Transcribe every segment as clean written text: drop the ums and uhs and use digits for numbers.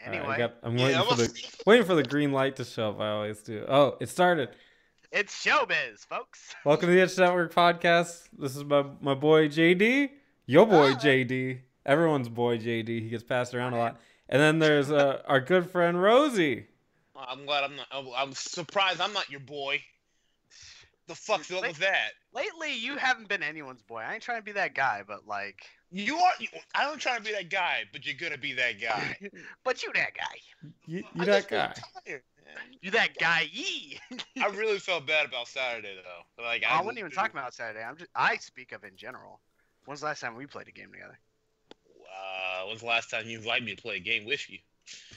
Anyway, I'm Yeah, waiting for the green light to show up. I always do. Oh, it started. it's showbiz, folks. Welcome to the Itch Network podcast. This is my boy JD, your boy JD, everyone's boy JD. He gets passed around a lot. And then there's our good friend Rosie. I'm glad I'm not. I'm surprised I'm not your boy. The fuck's up with that? Lately, you haven't been anyone's boy. I ain't trying to be that guy, but like... You are. I don't try to be that guy, but you're gonna be that guy. But you that guy. You that guy. Tired, you that guy. Yee. I really felt bad about Saturday though. Like I wasn't even talking about Saturday. I speak of in general. When's the last time we played a game together? When's the last time you invited me to play a game with you?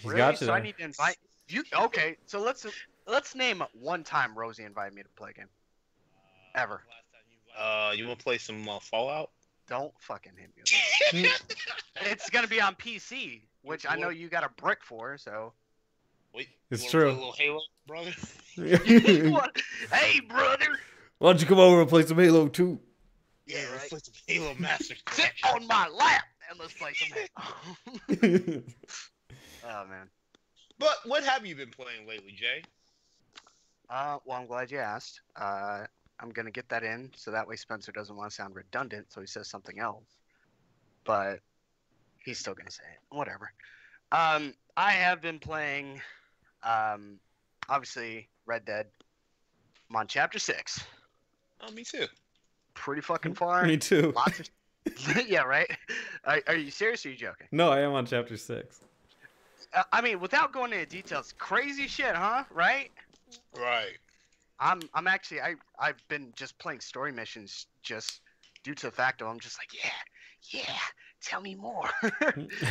Really? Got you. So I need to invite you. Okay, so let's name one time Rosie invited me to play a game. Ever. You want to play some Fallout? Don't fucking hit me. It's gonna be on PC, which I know you got a brick for. So. Wait, it's true. Play a little Halo, brother. Hey, brother. Why don't you come over and play some Halo 2? Yeah, let's play some Halo Master. Sit on my lap and let's play some Halo. Oh man. But what have you been playing lately, Jay? Well, I'm glad you asked. I'm gonna get that in so that way Spencer doesn't want to sound redundant, so he says something else. But he's still gonna say it. Whatever. I have been playing, obviously Red Dead. I'm on chapter 6. Oh, me too. Pretty fucking far. Me too. Lots of... Yeah, right. Are you serious or are you joking? No, I am on chapter 6. I mean, without going into details, crazy shit, huh? Right? Right. I'm actually I've been just playing story missions just due to the fact of I'm just like yeah, tell me more.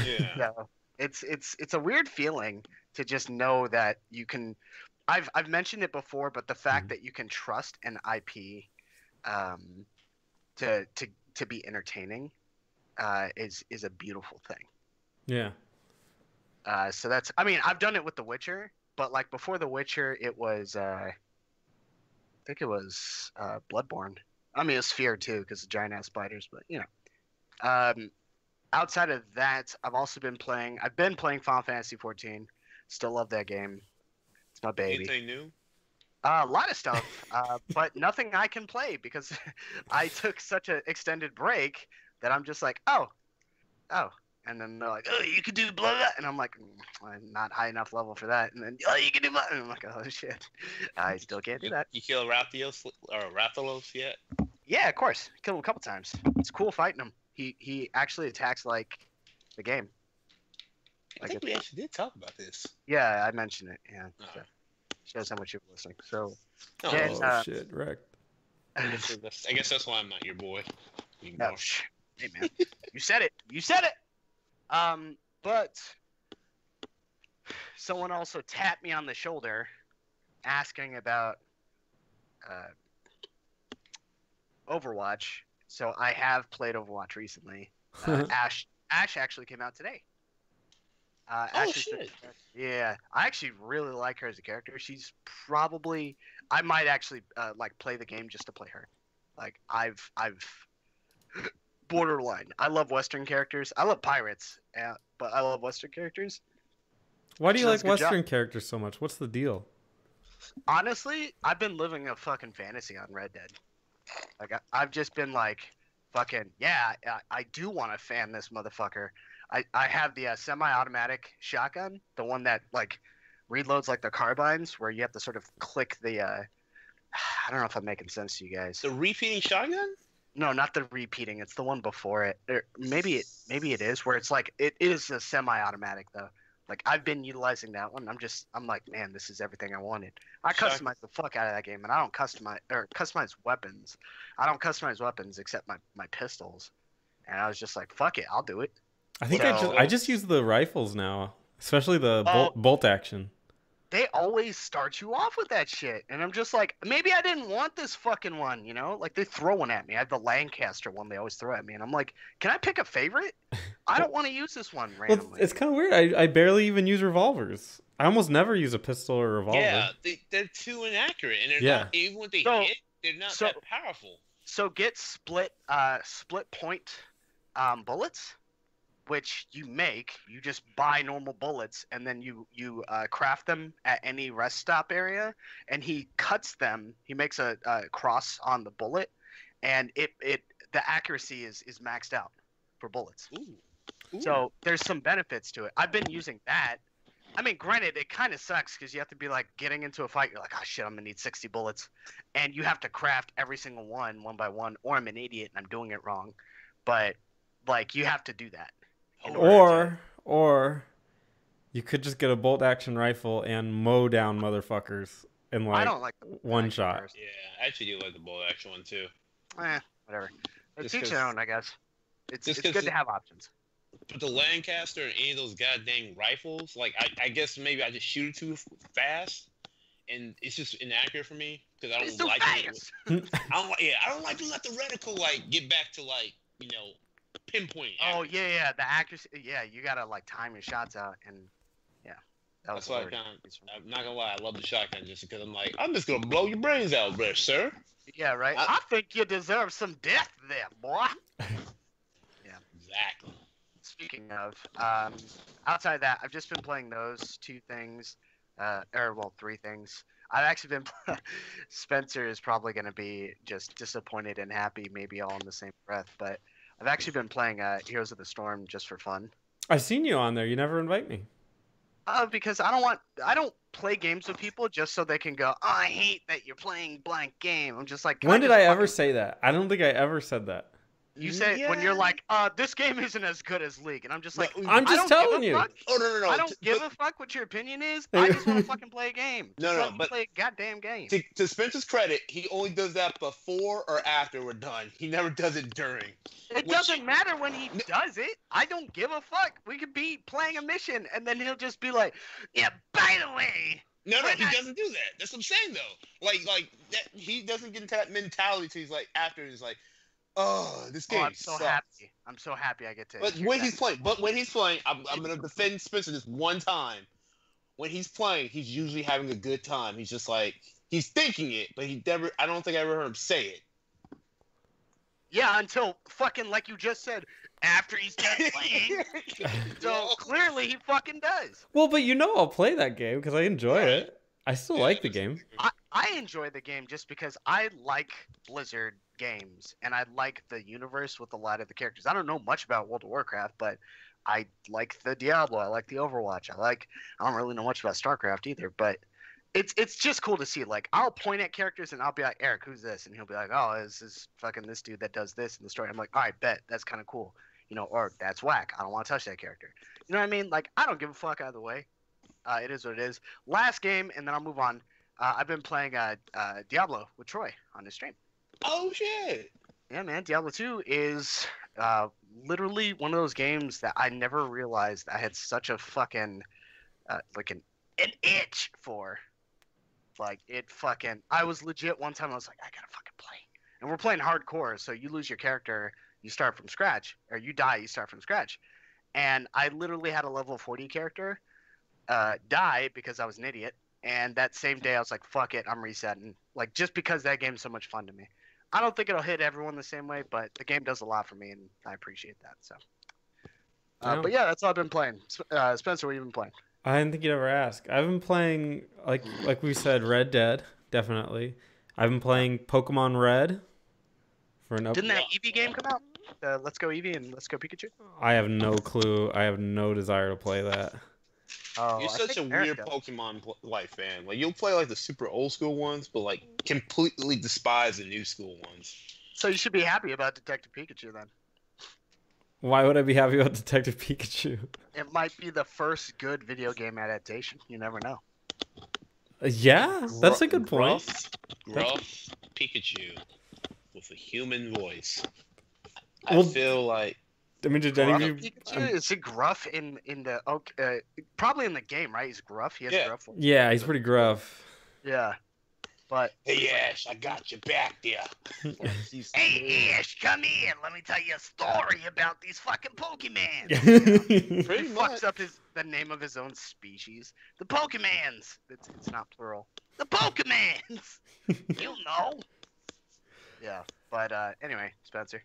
Yeah. So it's a weird feeling to just know that you can. I've mentioned it before, but the fact that you can trust an IP, to be entertaining, is a beautiful thing. Yeah. So that's. I mean, I've done it with The Witcher, but like before The Witcher, it was. I think it was Bloodborne. I mean, it was Fear too, because of giant ass spiders. But you know, outside of that, I've been playing Final Fantasy 14. Still love that game. It's my baby. Anything new? A lot of stuff, but nothing I can play because I took such an extended break that I'm just like, oh. And then they're like, oh, you can do blah, blah. And I'm like, I'm not high enough level for that. And then, oh, you can do blah. And I'm like, oh, shit. I still can't do that. You kill Rathalos yet? Yeah, of course. Killed him a couple times. It's cool fighting him. He actually attacks like the game. I think we actually did talk about this. Yeah, I mentioned it. Yeah. So. Shows how much you're listening. So, Shit, wrecked. I guess that's why I'm not your boy. Hey, man. You said it. You said it. But someone also tapped me on the shoulder asking about Overwatch. So I have played Overwatch recently. Ash actually came out today. Shit. Yeah, I actually really like her as a character. She's probably I might actually like play the game just to play her. Like I've borderline. I love Western characters. I love pirates, but I love Western characters. Why do you like Western characters so much? What's the deal? Honestly, I've been living a fucking fantasy on Red Dead. Like I've just been like, fucking yeah, I do want to fan this motherfucker. I have the semi-automatic shotgun, the one that like reloads like the carbines, where you have to sort of click the. I don't know if I'm making sense to you guys. The repeating shotgun? No, not the repeating. It's the one before it. Or maybe it is where it's like it is a semi-automatic though. Like I've been utilizing that one. I'm like, man, this is everything I wanted. I customize the fuck out of that game, and I don't customize weapons. I don't customize weapons except my pistols. And I was just like, fuck it, I'll do it. I think I just use the rifles now, especially the bolt action. They always start you off with that shit, and I'm just like, maybe I didn't want this fucking one, you know? Like they throw one at me. I have the Lancaster one they always throw at me, and I'm like, can I pick a favorite? I don't want to use this one randomly. Well, it's kind of weird. I barely even use revolvers. I almost never use a pistol or a revolver. Yeah, they're too inaccurate, and they're not, even when they hit, they're not that powerful. So get split point bullets. which you just buy normal bullets, and then you craft them at any rest stop area, and he cuts them. He makes a cross on the bullet, and the accuracy is maxed out for bullets. Ooh. So there's some benefits to it. I've been using that. I mean, granted, it kind of sucks because you have to be like getting into a fight. You're like, oh shit, I'm gonna need 60 bullets, and you have to craft every single one by one, or I'm an idiot and I'm doing it wrong. But like, you have to do that. Or you could just get a bolt action rifle and mow down motherfuckers in like I don't like the one shot. Yeah, I actually do like the bolt action one too. Whatever. It's Just each their own, I guess. It's just good 'cause to have options. But the Lancaster and any of those goddamn rifles, like I guess maybe I just shoot it too fast, and it's just inaccurate for me because I don't like it. I don't like to let the reticle like get back to like pinpoint. Oh yeah, the accuracy. Yeah, you gotta like time your shots out, and yeah, That's why I'm not gonna lie, I love the shotgun just because I'm like, I'm just gonna blow your brains out, there, sir. Yeah, right. I think you deserve some death there, boy. Yeah, exactly. Speaking of, outside of that, I've just been playing those two things, three things. I've actually been. Spencer is probably going to be just disappointed and happy, maybe all in the same breath. But I've actually been playing Heroes of the Storm just for fun. I've seen you on there. You never invite me. Because I don't play games with people just so they can go, oh, I hate that you're playing blank game. I'm just like, when did I ever say that? I don't think I ever said that. You say when you're like, this game isn't as good as League, and I'm just like, I'm just telling you. Oh no! I don't give a fuck what your opinion is. I just want to fucking play a game. But play a goddamn game. To Spencer's credit, he only does that before or after we're done. He never does it during. It doesn't matter when he does it. I don't give a fuck. We could be playing a mission, and then he'll just be like, yeah, by the way. No, he doesn't do that. That's what I'm saying though. Like that, he doesn't get into that mentality till he's like after he's like. Oh, this game sucks. Happy. I'm so happy I get to. But when he's playing, I'm gonna defend Spencer this one time. When he's playing, he's usually having a good time. He's just like he's thinking it, but he never. I don't think I ever heard him say it. Yeah, until fucking like you just said, after he's done playing. So clearly he fucking does. Well, but I'll play that game because I enjoy it. I still like the game. I enjoy the game just because I like Blizzard games and I like the universe with a lot of the characters. I don't know much about World of Warcraft, but I like the Diablo. I like the Overwatch. I don't really know much about StarCraft either, but it's just cool to see. Like, I'll point at characters and I'll be like, Eric, who's this? And he'll be like, oh, this is fucking this dude that does this in the story. I'm like, all right, bet. That's kind of cool. Or that's whack. I don't want to touch that character. You know what I mean? Like, I don't give a fuck either way. It is what it is. Last game, and then I'll move on. I've been playing Diablo with Troy on his stream. Oh, shit. Yeah, man. Diablo 2 is literally one of those games that I never realized I had such a fucking, like an itch for. Like, I was legit one time, I was like, I gotta fucking play. And we're playing hardcore, so you lose your character, you start from scratch. Or you die, you start from scratch. And I literally had a level 40 character die because I was an idiot. And that same day, I was like, fuck it, I'm resetting. Like, just because that game's so much fun to me. I don't think it'll hit everyone the same way, but the game does a lot for me, and I appreciate that. So, but yeah, that's all I've been playing. Spencer, what have you been playing? I didn't think you'd ever ask. I've been playing, like we said, Red Dead, definitely. I've been playing Pokemon Red. Didn't that Eevee game come out? Let's Go Eevee and Let's Go Pikachu? I have no clue. I have no desire to play that. Oh, You're such a weird Pokemon fan. Like, you'll play like the super old school ones, but like completely despise the new school ones. So you should be happy about Detective Pikachu then. Why would I be happy about Detective Pikachu? It might be the first good video game adaptation. You never know. Yeah, that's a good point. Gruff Pikachu with a human voice. I feel like. I mean, did any of you? Pikachu, is it gruff in the probably in the game, right? He's gruff. He has gruff voice. Yeah, he's pretty gruff. Yeah, but hey Ash, I got your back there. Hey Ash, come in. Let me tell you a story about these fucking Pokemans. Pretty much. Fucks up the name of his own species. The Pokemans. It's not plural. The Pokemans. You know. Yeah, but anyway, Spencer.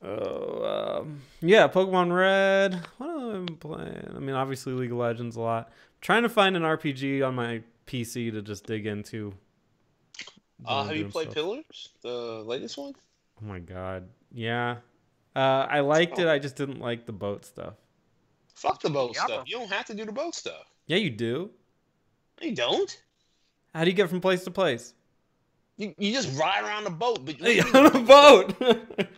Oh, yeah, Pokemon Red. What have I been playing? I mean, obviously League of Legends a lot. Trying to find an RPG on my PC to just dig into. Have you Doing played stuff. Pillars, the latest one? Oh my god, yeah. I liked it. I just didn't like the boat stuff. Fuck the boat Yabba. stuff. You don't have to do the boat stuff. Yeah, you do. You don't. How do you get from place to place? You just ride around the boat, but Hey, on a boat.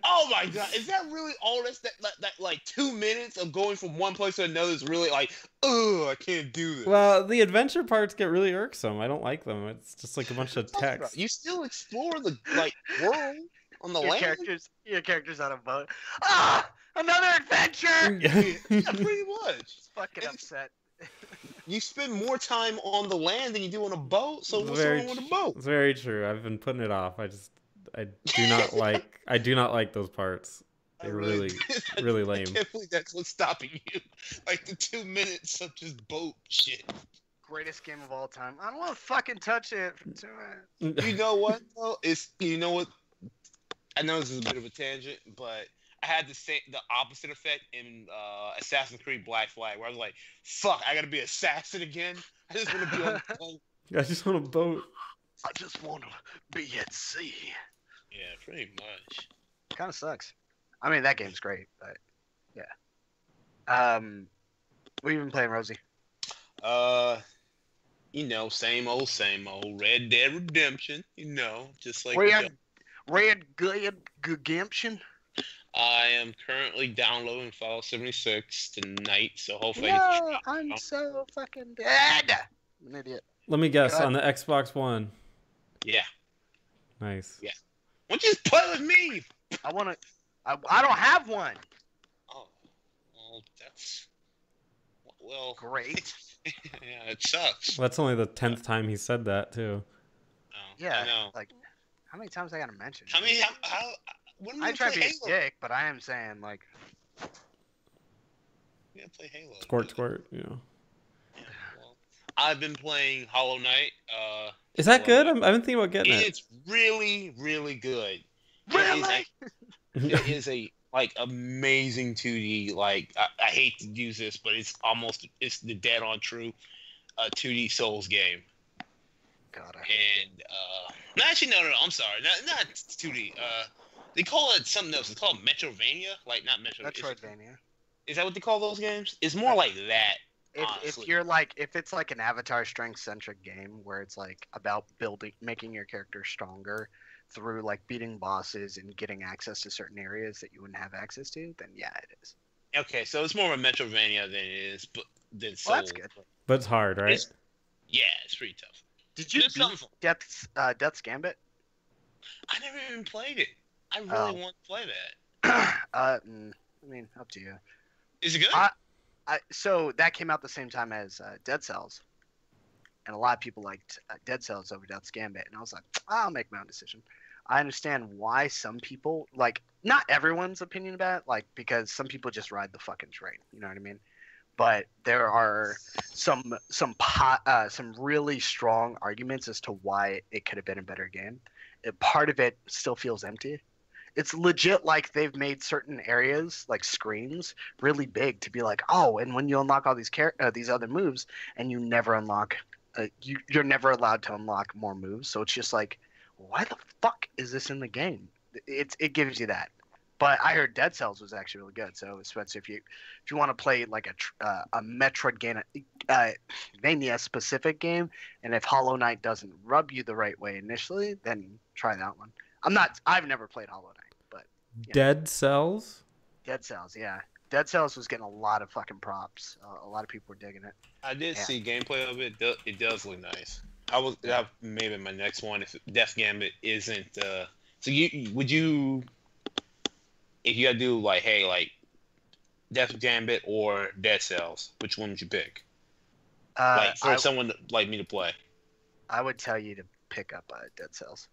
oh my god, is that really all that like 2 minutes of going from one place to another is really like, oh, I can't do this. Well, the adventure parts get really irksome. I don't like them. It's just like a bunch of text. You still explore the world on the land. Your character's on a boat. Ah, another adventure. Yeah, pretty much. It's fucking upset. You spend more time on the land than you do on a boat, so what's wrong with a boat? It's very true. I've been putting it off. I do not like those parts. They're really lame. I can't believe that's what's stopping you. Like the 2 minutes of just boat shit. Greatest game of all time. I don't want to fucking touch it for 2 minutes. You know what though? You know what? I know this is a bit of a tangent, but I had the opposite effect in Assassin's Creed Black Flag, where I was like, "Fuck, I gotta be assassin again. I just want to be on a boat. I just want a boat. I just want to be at sea." Yeah, pretty much. Kind of sucks. I mean, that game's great, but yeah. What have you been playing, Rosie? You know, same old. Red Dead Redemption. You know, just like Red Dead Redemption. I am currently downloading Fallout 76 tonight, so hopefully. No, I'm so fucking dead. I'm an idiot. Let me guess, on the Xbox One. Yeah. Nice. Yeah. Why don't you just play with me? I don't have one. Oh, well, that's well. Great. Yeah, it sucks. Well, that's only the 10th time he said that too. Oh, Yeah. I know. Like, how many times I gotta mention? How many? How? When I try to be a dick, but I am saying like. We gotta play Halo. Squirt. You know. Yeah, well, I've been playing Hollow Knight. Is that good? I've been thinking about getting it. It's really, really good. Really? It is a like amazing 2D. Like I hate to use this, but it's the dead on true 2D Souls game. God, and actually no, I'm sorry, not 2D. They call it something else. It's called Metrovania, like not Metro. Metroidvania. Is that what they call those games? It's more like that. If it's like an avatar strength centric game where it's like about making your character stronger through like beating bosses and getting access to certain areas that you wouldn't have access to, then yeah, it is. Okay, so it's more of a Metrovania than it is, than Souls. Well, that's good. But it's hard, right? It's pretty tough. Did you beat Death's Gambit? I never even played it. I really want to play that. I mean, up to you. Is it good? So that came out the same time as Dead Cells, and a lot of people liked Dead Cells over Death's Gambit, and I was like, I'll make my own decision. I understand why some people not everyone's opinion about it, because some people just ride the fucking train. You know what I mean? But there are some really strong arguments as to why it could have been a better game. Part of it still feels empty. It's legit like they've made certain areas, like screens, really big to be like, oh, and when you unlock all these other moves, and you never unlock, you're never allowed to unlock more moves. So it's just like, why the fuck is this in the game? It gives you that. But I heard Dead Cells was actually really good. So Spencer, if you want to play like a Metroidvania specific game, and if Hollow Knight doesn't rub you the right way initially, then try that one. I've never played Hollow Knight, but Dead Cells. Dead Cells, yeah. Dead Cells was getting a lot of fucking props. A lot of people were digging it. I did see gameplay of it. It does look nice. That maybe my next one if Death Gambit isn't. So would you? If you had to do like Death Gambit or Dead Cells, which one would you pick? For someone like me to play. I would tell you to pick up Dead Cells.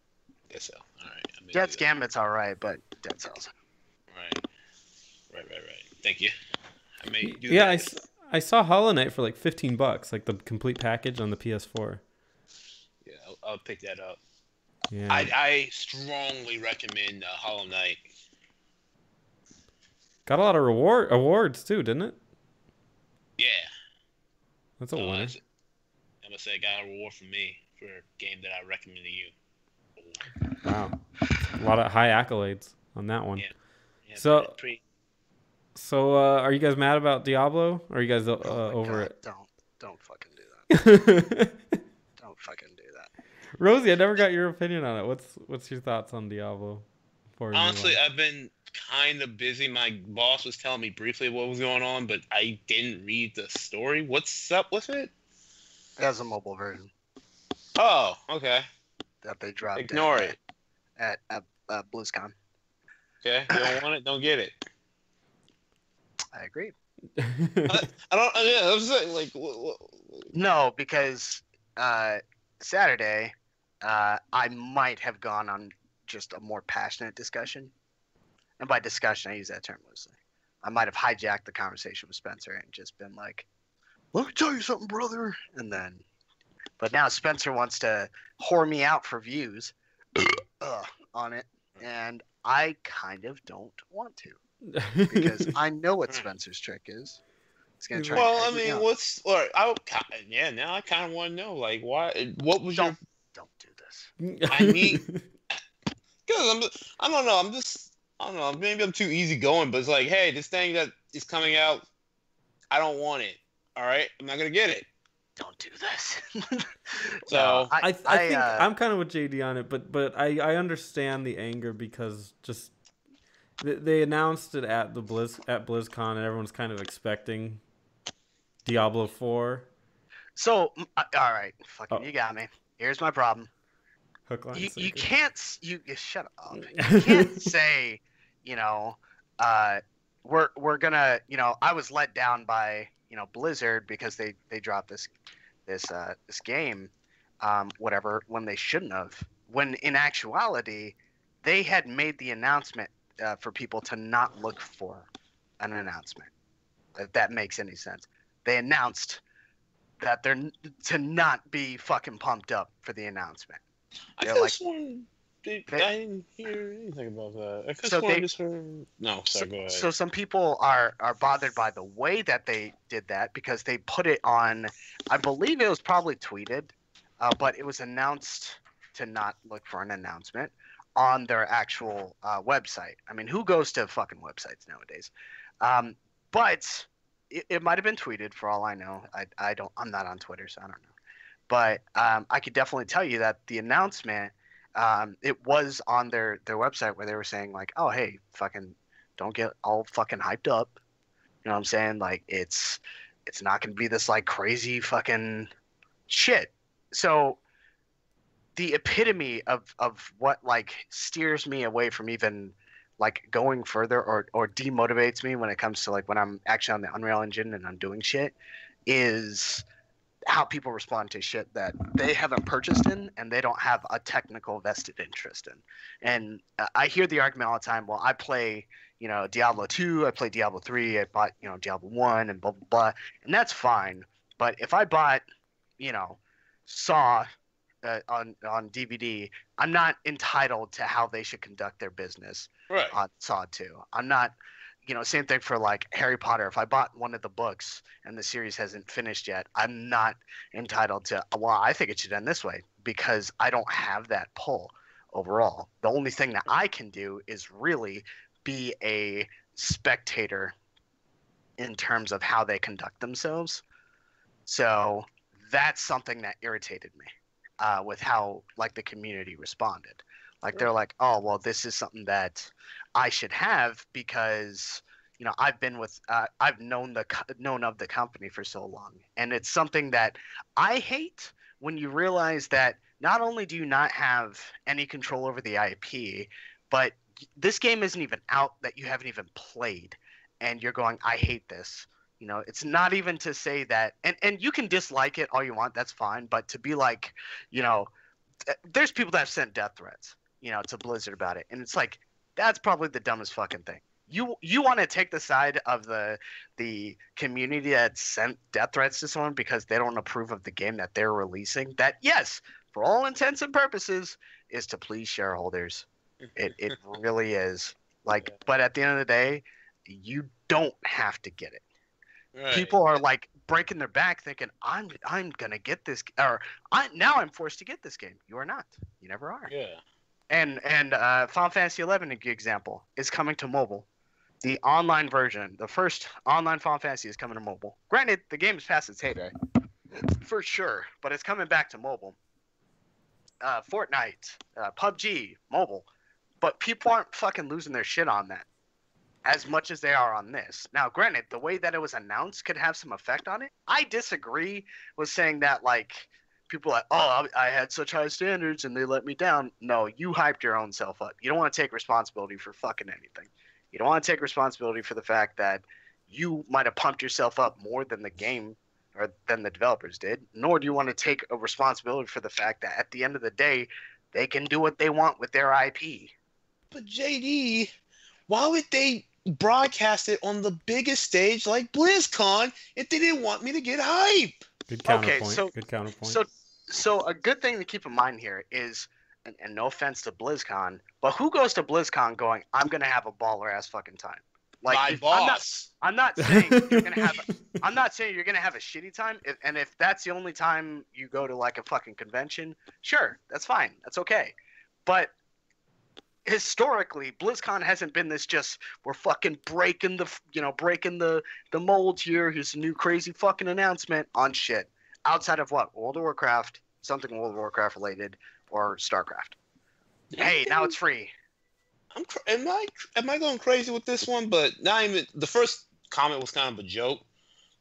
Dead Cell. All right. Death Gambit's all right, but Dead Cells. Right. Thank you. I may do that. I saw Hollow Knight for like $15, like the complete package on the PS4. Yeah, I'll pick that up. Yeah. I strongly recommend Hollow Knight. Got a lot of awards too, didn't it? Yeah. That's a winner. I'm gonna say it got a reward from me for a game that I recommended to you. Wow. A lot of high accolades on that one. Yeah, so, pretty... are you guys mad about Diablo? Or are you guys over God, it? Don't fucking do that. Don't fucking do that. Rosie, I never got your opinion on it. What's your thoughts on Diablo? Honestly, I've been kind of busy. My boss was telling me briefly what was going on, but I didn't read the story. What's up with it? It has a mobile version. Oh, okay. That they dropped. Ignore it. At BlizzCon. Okay, you don't want it, don't get it. I agree. I don't. Yeah, I was saying, like. No, because Saturday, I might have gone on just a more passionate discussion, and by discussion, I use that term loosely. I might have hijacked the conversation with Spencer and just been like, "Let me tell you something, brother," and then. But now Spencer wants to whore me out for views on it, and I kind of don't want to because I know what Spencer's trick is. He's gonna try. Well, I mean, what's? Or now I kind of want to know, like, why? What was your? Don't do this. I mean, because I don't know. I don't know. Maybe I'm too easygoing, but it's like, hey, this thing that is coming out, I don't want it. All right, I'm not gonna get it. Don't do this. So I think I'm kind of with JD on it, but I understand the anger because just they announced it at BlizzCon and everyone's kind of expecting Diablo 4. So all right, fucking you got me. Here's my problem. Hook, line, you can't you shut up. You can't say, we're gonna, I was let down by Blizzard because they dropped this game, whatever, when they shouldn't have. When in actuality, they had made the announcement for people to not look for an announcement. If that makes any sense, they announced that they're to not be fucking pumped up for the announcement. I didn't hear anything about that. I just heard... No, sorry, go ahead. So some people are bothered by the way that they did that because they put it on, I believe it was probably tweeted, but it was announced to not look for an announcement on their actual website. I mean, who goes to fucking websites nowadays? But it might have been tweeted for all I know. I'm not on Twitter, so I don't know. But I could definitely tell you that the announcement, it was on their website where they were saying like, oh, hey, fucking don't get all fucking hyped up. You know what I'm saying? Like it's not going to be this like crazy fucking shit. So the epitome of what like steers me away from even like going further or demotivates me when it comes to like when I'm actually on the Unreal Engine and I'm doing shit is how people respond to shit that they haven't purchased in and they don't have a technical vested interest in. And I hear the argument all the time, well, I play, Diablo 2, I play Diablo 3, I bought, Diablo 1 and blah, blah, blah. And that's fine. But if I bought, Saw on DVD, I'm not entitled to how they should conduct their business on Saw 2. I'm not... same thing for like Harry Potter. If I bought one of the books and the series hasn't finished yet, I'm not entitled to, well, I think it should end this way because I don't have that pull overall. The only thing that I can do is really be a spectator in terms of how they conduct themselves. So that's something that irritated me with how like the community responded. Like they're like, oh, well, this is something that I should have because I've been with I've known of the company for so long, and it's something that I hate when you realize that not only do you not have any control over the IP, but this game isn't even out that you haven't even played, and you're going, I hate this. It's not even to say that, and you can dislike it all you want, that's fine, but to be like, there's people that have sent death threats, to Blizzard about it, and it's like, that's probably the dumbest fucking thing. You want to take the side of the community that sent death threats to someone because they don't approve of the game that they're releasing. That, yes, for all intents and purposes, is to please shareholders. It really is. Like, but at the end of the day, You don't have to get it. Right. People are like breaking their back thinking, I'm gonna get this, or now I'm forced to get this game. You are not. You never are. Yeah. And Final Fantasy 11 example is coming to mobile. The online version, the first online Final Fantasy is coming to mobile. Granted, the game is past its heyday, for sure, but it's coming back to mobile. Fortnite, PUBG, mobile, but people aren't fucking losing their shit on that as much as they are on this. Now, granted, the way that it was announced could have some effect on it. I disagree with saying that, like, people are like, oh, I had such high standards and they let me down. No, you hyped your own self up. You don't want to take responsibility for fucking anything. You don't want to take responsibility for the fact that you might have pumped yourself up more than the game or than the developers did, nor do you want to take a responsibility for the fact that at the end of the day, they can do what they want with their IP. But JD, why would they broadcast it on the biggest stage like BlizzCon if they didn't want me to get hype? Good counterpoint. Good counterpoint. So a good thing to keep in mind here is, and no offense to BlizzCon, but who goes to BlizzCon going, I'm gonna have a baller ass fucking time? Like, my boss. I'm not saying you're gonna have. I'm not saying you're gonna have a shitty time. And if that's the only time you go to like a fucking convention, sure, that's fine. That's okay. But historically, BlizzCon hasn't been this just we're fucking breaking the mold here. Here's a new crazy fucking announcement on shit. Outside of what? World of Warcraft, something World of Warcraft related, or StarCraft. Hey, now it's free. Am I going crazy with this one? But not even the first comment was kind of a joke.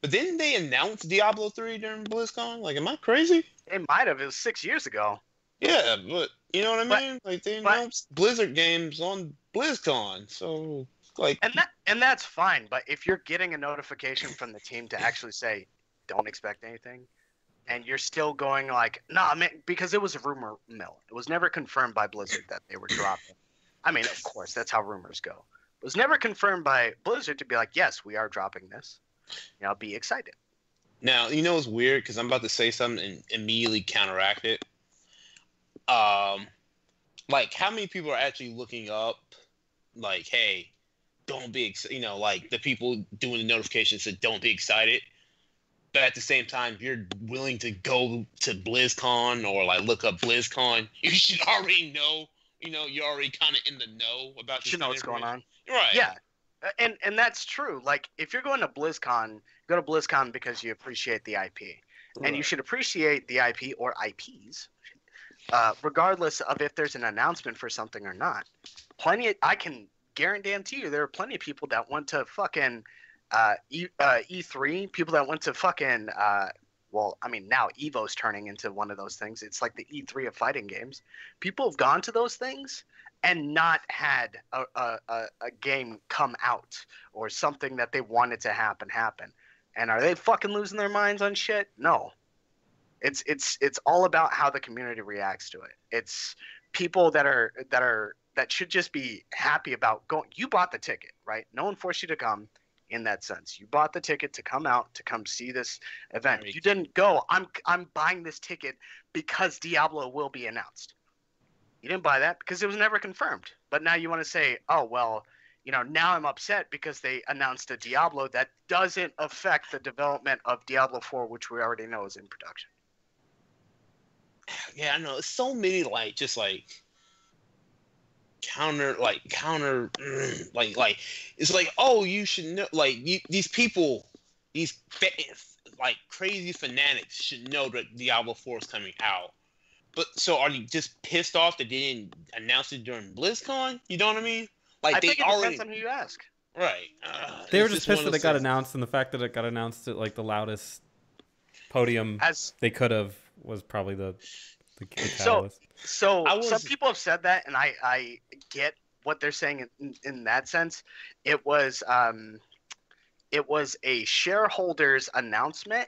But didn't they announce Diablo 3 during BlizzCon? Like, am I crazy? It might have. It was 6 years ago. Yeah, but you know what I mean? Like, they announced Blizzard games on BlizzCon, so like. And that's fine. But if you're getting a notification from the team to actually say, don't expect anything, and you're still going like, nah, man, because it was a rumor mill. It was never confirmed by Blizzard that they were dropping. I mean, of course, that's how rumors go. It was never confirmed by Blizzard to be like, yes, we are dropping this. You know, be excited. Now, you know what's weird? Because I'm about to say something and immediately counteract it. Like, how many people are actually looking up, like, hey, don't be excited. You know, like, the people doing the notifications said, don't be excited. But at the same time, if you're willing to go to BlizzCon or, like, look up BlizzCon, you should already know. You know, you're already kind of in the know about this. You know what's going on. Right. Yeah. And that's true. Like, if you're going to BlizzCon, go to BlizzCon because you appreciate the IP. Right. And you should appreciate the IP or IPs, regardless of if there's an announcement for something or not. I can guarantee you there are plenty of people that went to fucking E3, people that went to fucking well, I mean, now EVO's turning into one of those things. It's like the E3 of fighting games. People have gone to those things and not had a game come out or something that they wanted to happen. And are they fucking losing their minds on shit? No. It's all about how the community reacts to it. It's people that should just be happy about going. You bought the ticket, right? No one forced you to come. In that sense, you bought the ticket to come out to come see this event. You didn't go, I'm buying this ticket because Diablo will be announced. You didn't buy that because it was never confirmed. But now you want to say, oh well, you know, now I'm upset because they announced a Diablo that doesn't affect the development of Diablo 4, which we already know is in production. Yeah, I know. It's so many counter it's like, oh, you should know, like, these people, like crazy fanatics should know that Diablo 4 is coming out. But so are you just pissed off that they didn't announce it during BlizzCon? You know what I mean? Like, I think it depends on who you ask. Right. They were just pissed that it got announced, and the fact that it got announced at like the loudest podium they could have was probably the catalyst. So some people have said that, and I get what they're saying in that sense. It was a shareholders announcement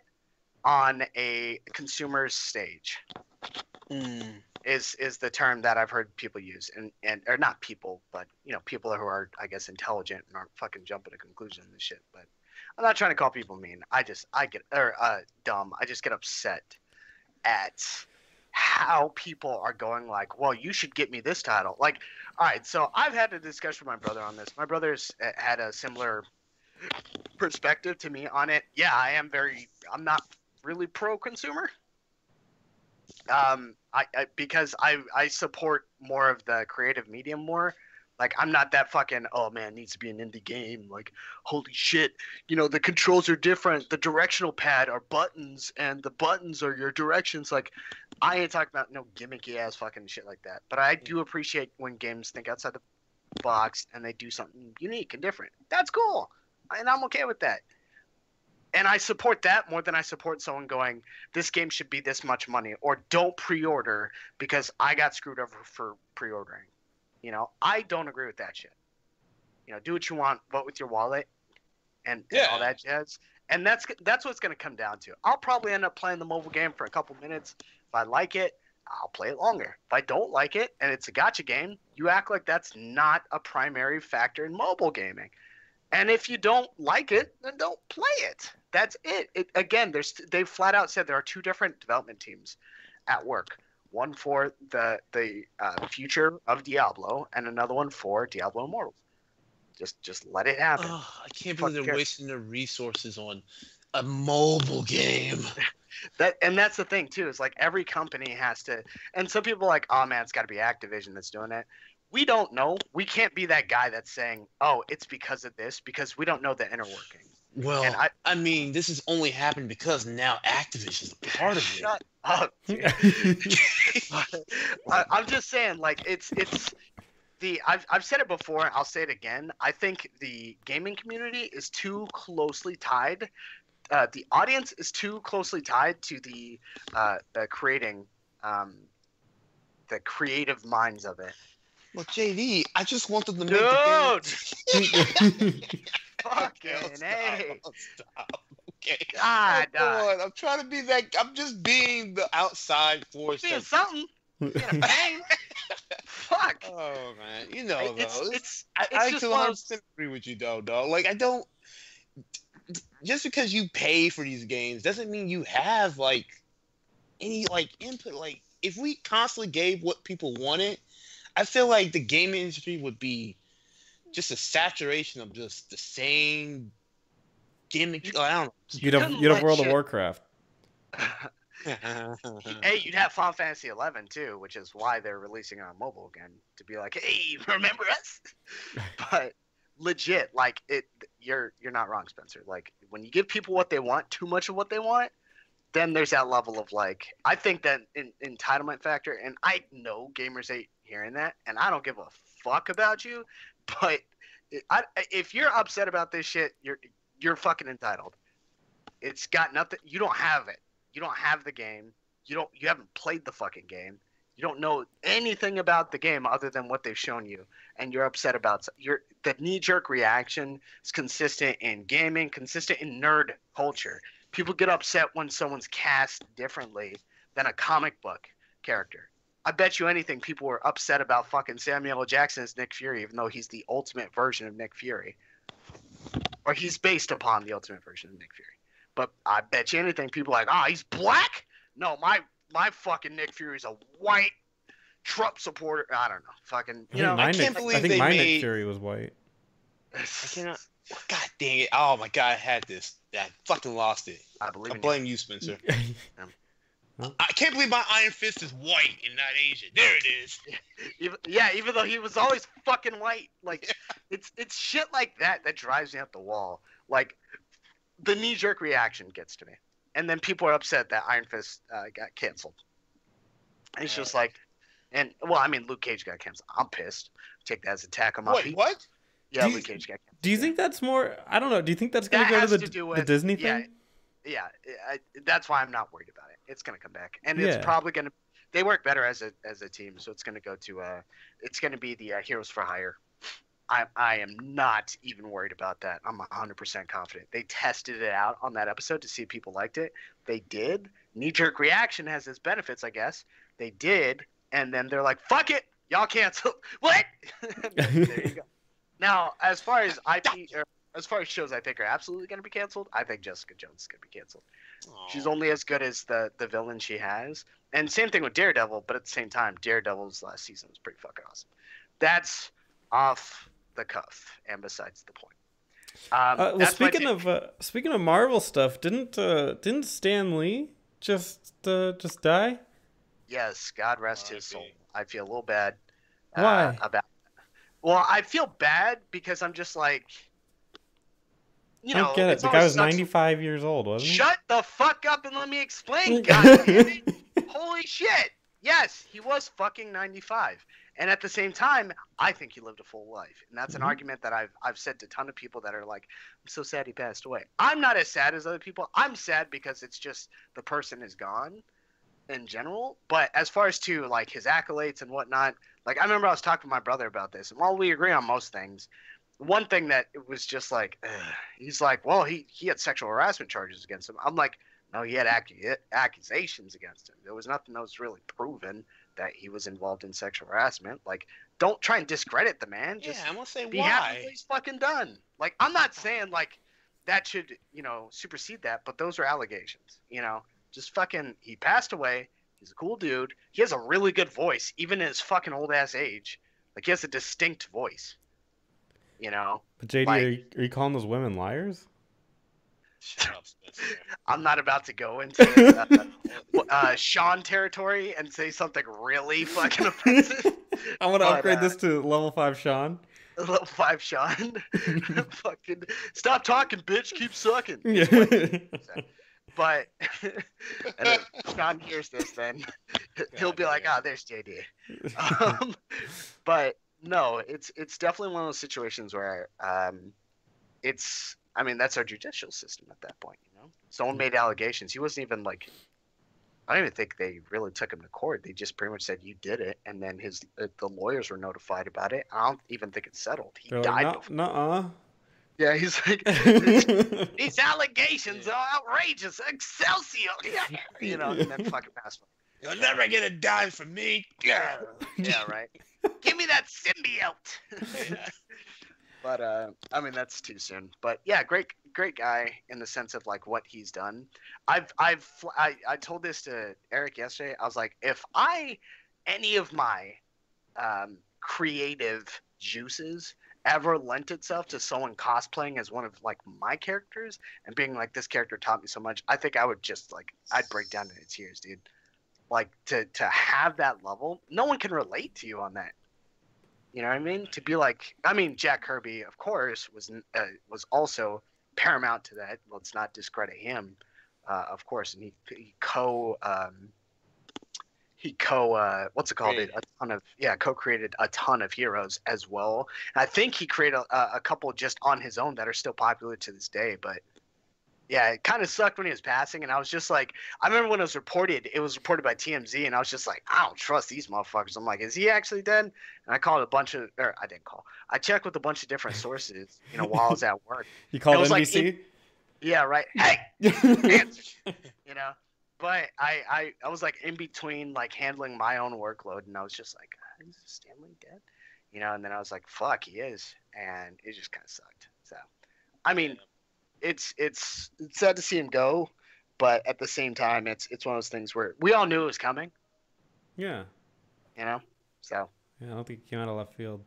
on a consumer's stage. Is the term that I've heard people use, and or not people, but you know, people who are, I guess, intelligent and aren't fucking jumping to conclusions and shit. But I'm not trying to call people mean. I get dumb. I just get upset at how people are going like, well, you should get me this title. Like, all right, so I've had a discussion with my brother on this. My brother's had a similar perspective to me on it. Yeah, I'm not really pro-consumer. Because I support more of the creative medium more. Like, I'm not that fucking, oh man, it needs to be an indie game. Like, holy shit, the controls are different. The directional pad are buttons, and the buttons are your directions. Like, I ain't talking about no gimmicky ass fucking shit like that. But I do appreciate when games think outside the box and they do something unique and different. That's cool, and I'm okay with that. And I support that more than I support someone going, this game should be this much money, or don't pre-order because I got screwed over for pre-ordering. I don't agree with that shit. Do what you want, vote with your wallet, and all that jazz. And that's what it's going to come down to. I'll probably end up playing the mobile game for a couple minutes. If I like it, I'll play it longer. If I don't like it, and it's a gacha game, you act like that's not a primary factor in mobile gaming. And if you don't like it, then don't play it. That's it. Again, they flat out said there are two different development teams at work. One for the future of Diablo, and another one for Diablo Immortals. Just let it happen. Oh, I can't believe they're wasting their resources on a mobile game. That's the thing too. Is like every company has to. And some people are like, oh man, it's got to be Activision that's doing it. We don't know. We can't be that guy that's saying, oh, it's because of this, because we don't know the inner working. Well, I mean, this has only happened because now Activision's a part of it. Shut up, dude. I'm just saying, like, I've said it before, I'll say it again. I think the gaming community is too closely tied. The audience is too closely tied to the creating, the creative minds of it. Well, JD, I just want them to make the game. Fucking A. Stop. Okay. God, I'm trying to be that. I'm just being the outside force. Being something. Being a pain. Fuck. Oh man, though. I just 100% agree with you, though. Like, I don't. Just because you pay for these games doesn't mean you have like any like input. Like, if we constantly gave what people wanted, I feel like the gaming industry would be just a saturation of just the same gimmick. I don't know. You'd have World of Warcraft. Hey, you'd have Final Fantasy 11 too, which is why they're releasing it on mobile again, to be like, hey, remember us? But legit, like, you're not wrong, Spencer. Like, when you give people what they want, too much of what they want, then there's that level of like, I think that entitlement factor, and I know gamers hate hearing that, and I don't give a fuck about you, but if you're upset about this shit, you're fucking entitled. It's got nothing. You don't have it. You don't have the game. You haven't played the fucking game. You don't know anything about the game other than what they've shown you, and you're upset about the knee-jerk reaction is consistent in gaming, consistent in nerd culture. People get upset when someone's cast differently than a comic book character. I bet you anything people were upset about fucking Samuel L. Jackson as Nick Fury, even though he's the ultimate version of Nick Fury. Or he's based upon the ultimate version of Nick Fury. But I bet you anything people are like, he's black? No, my fucking Nick Fury's a white Trump supporter. I don't know. Fucking, I can't believe I think my Nick Fury was white. I cannot. God dang it. Oh my God, I had this. I fucking lost it. I blame you, Spencer. I can't believe my Iron Fist is white and not Asian. There it is. Even though he was always fucking white. Like, it's shit like that drives me up the wall. Like, the knee-jerk reaction gets to me. And then people are upset that Iron Fist got canceled. And it's just like, Luke Cage got canceled. I'm pissed. Take that as an attack on my feet. What? Yeah, Luke Cage got canceled. Do you think that's more, I don't know, do you think that's going to go to the Disney thing? Yeah, that's why I'm not worried about it. It's going to come back. And it's probably going to, they work better as a team, so it's going to go to, it's going to be the Heroes for Hire. I am not even worried about that. I'm 100% confident. They tested it out on that episode to see if people liked it. They did. Knee-jerk reaction has its benefits, I guess. They did, and then they're like, fuck it, y'all cancel. What? There you go. Now, as far as IP, as far as shows I think are absolutely going to be canceled, I think Jessica Jones is going to be canceled. Aw. She's only as good as the villain she has. And same thing with Daredevil, but at the same time, Daredevil's last season was pretty fucking awesome. That's off the cuff and besides the point. Well, speaking of Marvel stuff, didn't Stan Lee just die? Yes, God rest his soul. I feel a little bad. Why? About. Well, I feel bad because I'm just like, I don't get it. The guy was 95 years old, wasn't he? Shut the fuck up and let me explain. God damn it! Holy shit! Yes, he was fucking 95. And at the same time, I think he lived a full life. And that's an argument that I've said to a ton of people that are like, I'm so sad he passed away. I'm not as sad as other people. I'm sad because it's just the person is gone in general. But as far as to like his accolades and whatnot, like I remember I was talking to my brother about this. And while we agree on most things, one thing that it was just like, he's like, well, he had sexual harassment charges against him. I'm like, no, he had accusations against him. There was nothing that was really proven that he was involved in sexual harassment. Like, don't try and discredit the man. Just I'm gonna say be why. happy with what he's fucking done. Like, I'm not saying like that should, supersede that, but those are allegations. Just fucking. He passed away. He's a cool dude. He has a really good voice, even in his fucking old ass age. Like, he has a distinct voice. But JD, like, are you calling those women liars? Shut up, Spencer. I'm not about to go into Sean territory and say something really fucking offensive. I want to upgrade this to level 5 Sean. Level 5 Sean. Fucking stop talking, bitch. Keep sucking. Yeah. But and if Sean hears this, then he'll be like, there's JD. But no, it's definitely one of those situations where that's our judicial system at that point. Someone made allegations. He wasn't even like, I don't even think they really took him to court. They just pretty much said you did it, and then the lawyers were notified about it. I don't even think it's settled. He died before. Nuh-uh. Yeah, he's like, these allegations are outrageous. Excelsior. And then fucking passed away. You'll never get a dime from me. Yeah, right. Give me that symbiote. But that's too soon. But yeah, great guy in the sense of like what he's done. I told this to Eric yesterday. I was like, if any of my creative juices ever lent itself to someone cosplaying as one of like my characters and being like, this character taught me so much, I think I would just like, I'd break down into tears, dude. Like to have that level, no one can relate to you on that. You know what I mean? To be like, Jack Kirby, of course, was also paramount to that. Let's not discredit him, of course. And he co-created a ton of heroes as well. And I think he created a couple just on his own that are still popular to this day. But yeah, it kind of sucked when he was passing, and I was just like, I remember when it was reported by TMZ, and I was just like, I don't trust these motherfuckers. I'm like, is he actually dead? And I checked with a bunch of different sources, while I was at work. You called NBC? Like, yeah, right. Hey, answer. But I was like in between like handling my own workload, and I was just like, is Stanley dead? And then I was like, fuck, he is, and it just kind of sucked. So, it's sad to see him go, but at the same time, it's one of those things where we all knew it was coming. Yeah. So. Yeah, I don't think he came out of left field.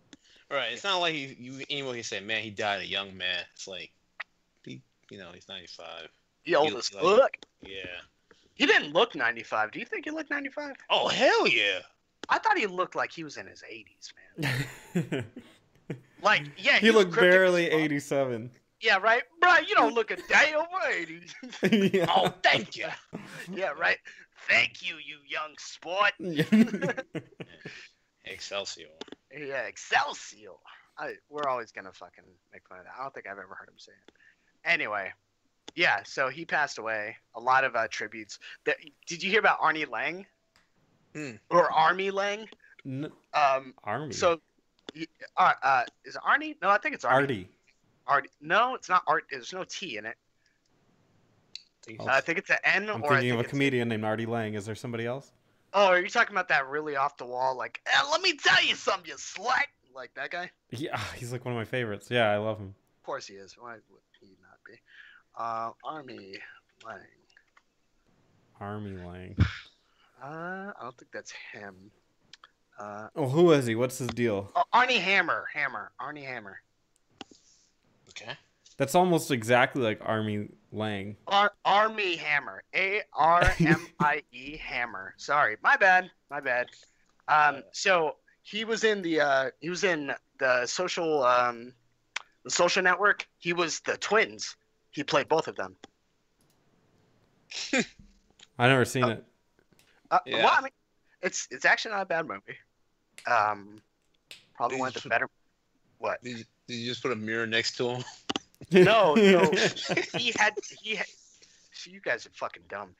Right. It's not like anyone can say, man, he died a young man. It's like, he's 95. He old as fuck. Yeah. He didn't look 95. Do you think he looked 95? Oh, hell yeah. I thought he looked like he was in his 80s, man. Like, yeah. He looked barely 87. Yeah, right? Bro, you don't look a day over 80. Yeah. Oh, thank you. Yeah, right? Thank you, you young sport. Excelsior. Yeah, Excelsior. We're always going to fucking make fun of that. I don't think I've ever heard him say it. Anyway, yeah, so he passed away. A lot of tributes. Did you hear about Arnie Lang? Or Army Lang? Army. So, is it Arnie? No, I think it's Arnie. Artie. No, it's not Art. There's no T in it. I think it's an N. I'm thinking of a comedian named Artie Lang. Is there somebody else? Oh, are you talking about that really off the wall, like, let me tell you something, you slut? Like that guy? Yeah, he's like one of my favorites. Yeah, I love him. course he is. Why would he not be? Army Lang. Army Lang. I don't think that's him. Who is he? What's his deal? Oh, Arnie Hammer. Arnie Hammer. Okay. That's almost exactly like Army Lang. Army Hammer. ARMIE Hammer. Sorry, my bad. So he was in the social network. He was the twins. He played both of them. I never seen it. Yeah. Well, I mean, it's actually not a bad movie. Probably one of the better. What? Did you just put a mirror next to him? No. He had. See, you guys are fucking dumb.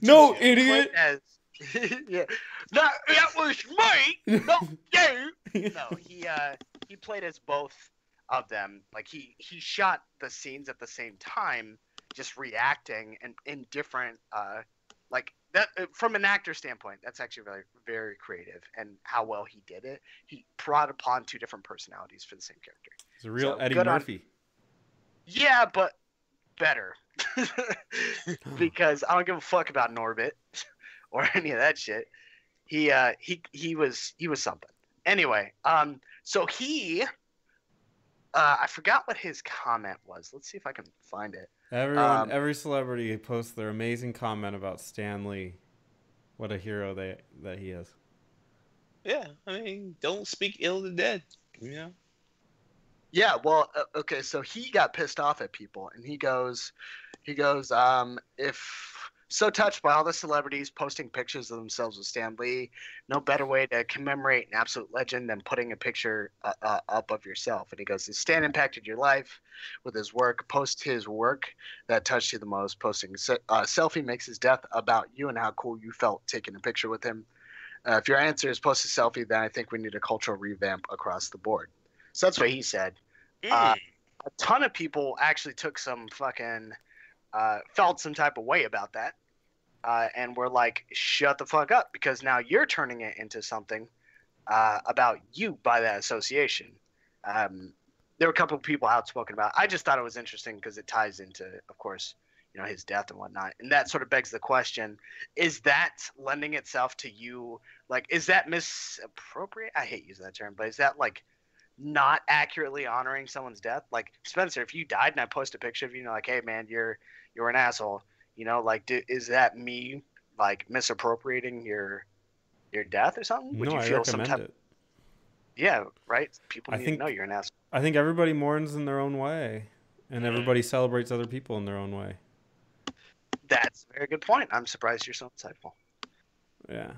No, idiot. Yeah. That was me, not you. No, he played as both of them. Like he shot the scenes at the same time, just reacting and in different like that from an actor standpoint. That's actually very, very creative, and how well he did it. He brought upon two different personalities for the same character. He's a real Eddie Murphy. Yeah, but better. Because I don't give a fuck about Norbit or any of that shit. He was something. Anyway, so he I forgot what his comment was. Let's see if I can find it. Every celebrity posts their amazing comment about Stan Lee. What a hero that he is. Yeah, I mean, don't speak ill of the dead, you know? Yeah, well, okay, so he got pissed off at people, and he goes, if so touched by all the celebrities posting pictures of themselves with Stan Lee, no better way to commemorate an absolute legend than putting a picture up of yourself. And he goes, Stan impacted your life with his work. Post his work that touched you the most. Posting a selfie makes his death about you and how cool you felt taking a picture with him. If your answer is post a selfie, then I think we need a cultural revamp across the board. So that's what he said. A ton of people actually took some fucking felt some type of way about that, and were like, shut the fuck up, because now you're turning it into something about you by that association. There were a couple of people outspoken about it. I just thought it was interesting because it ties into, of course, you know, his death and whatnot, and that sort of begs the question: is that lending itself to you? Like, is that misappropriate? I hate using that term, but is that like not accurately honoring someone's death? Like, Spencer, if you died and I post a picture of you, like, hey man, you're an asshole, you know, like, is that me like misappropriating your death or something? Would you feel some type? Yeah, right. People need to know you're an asshole. I think everybody mourns in their own way, and everybody celebrates other people in their own way. That's a very good point. I'm surprised you're so insightful. Yeah.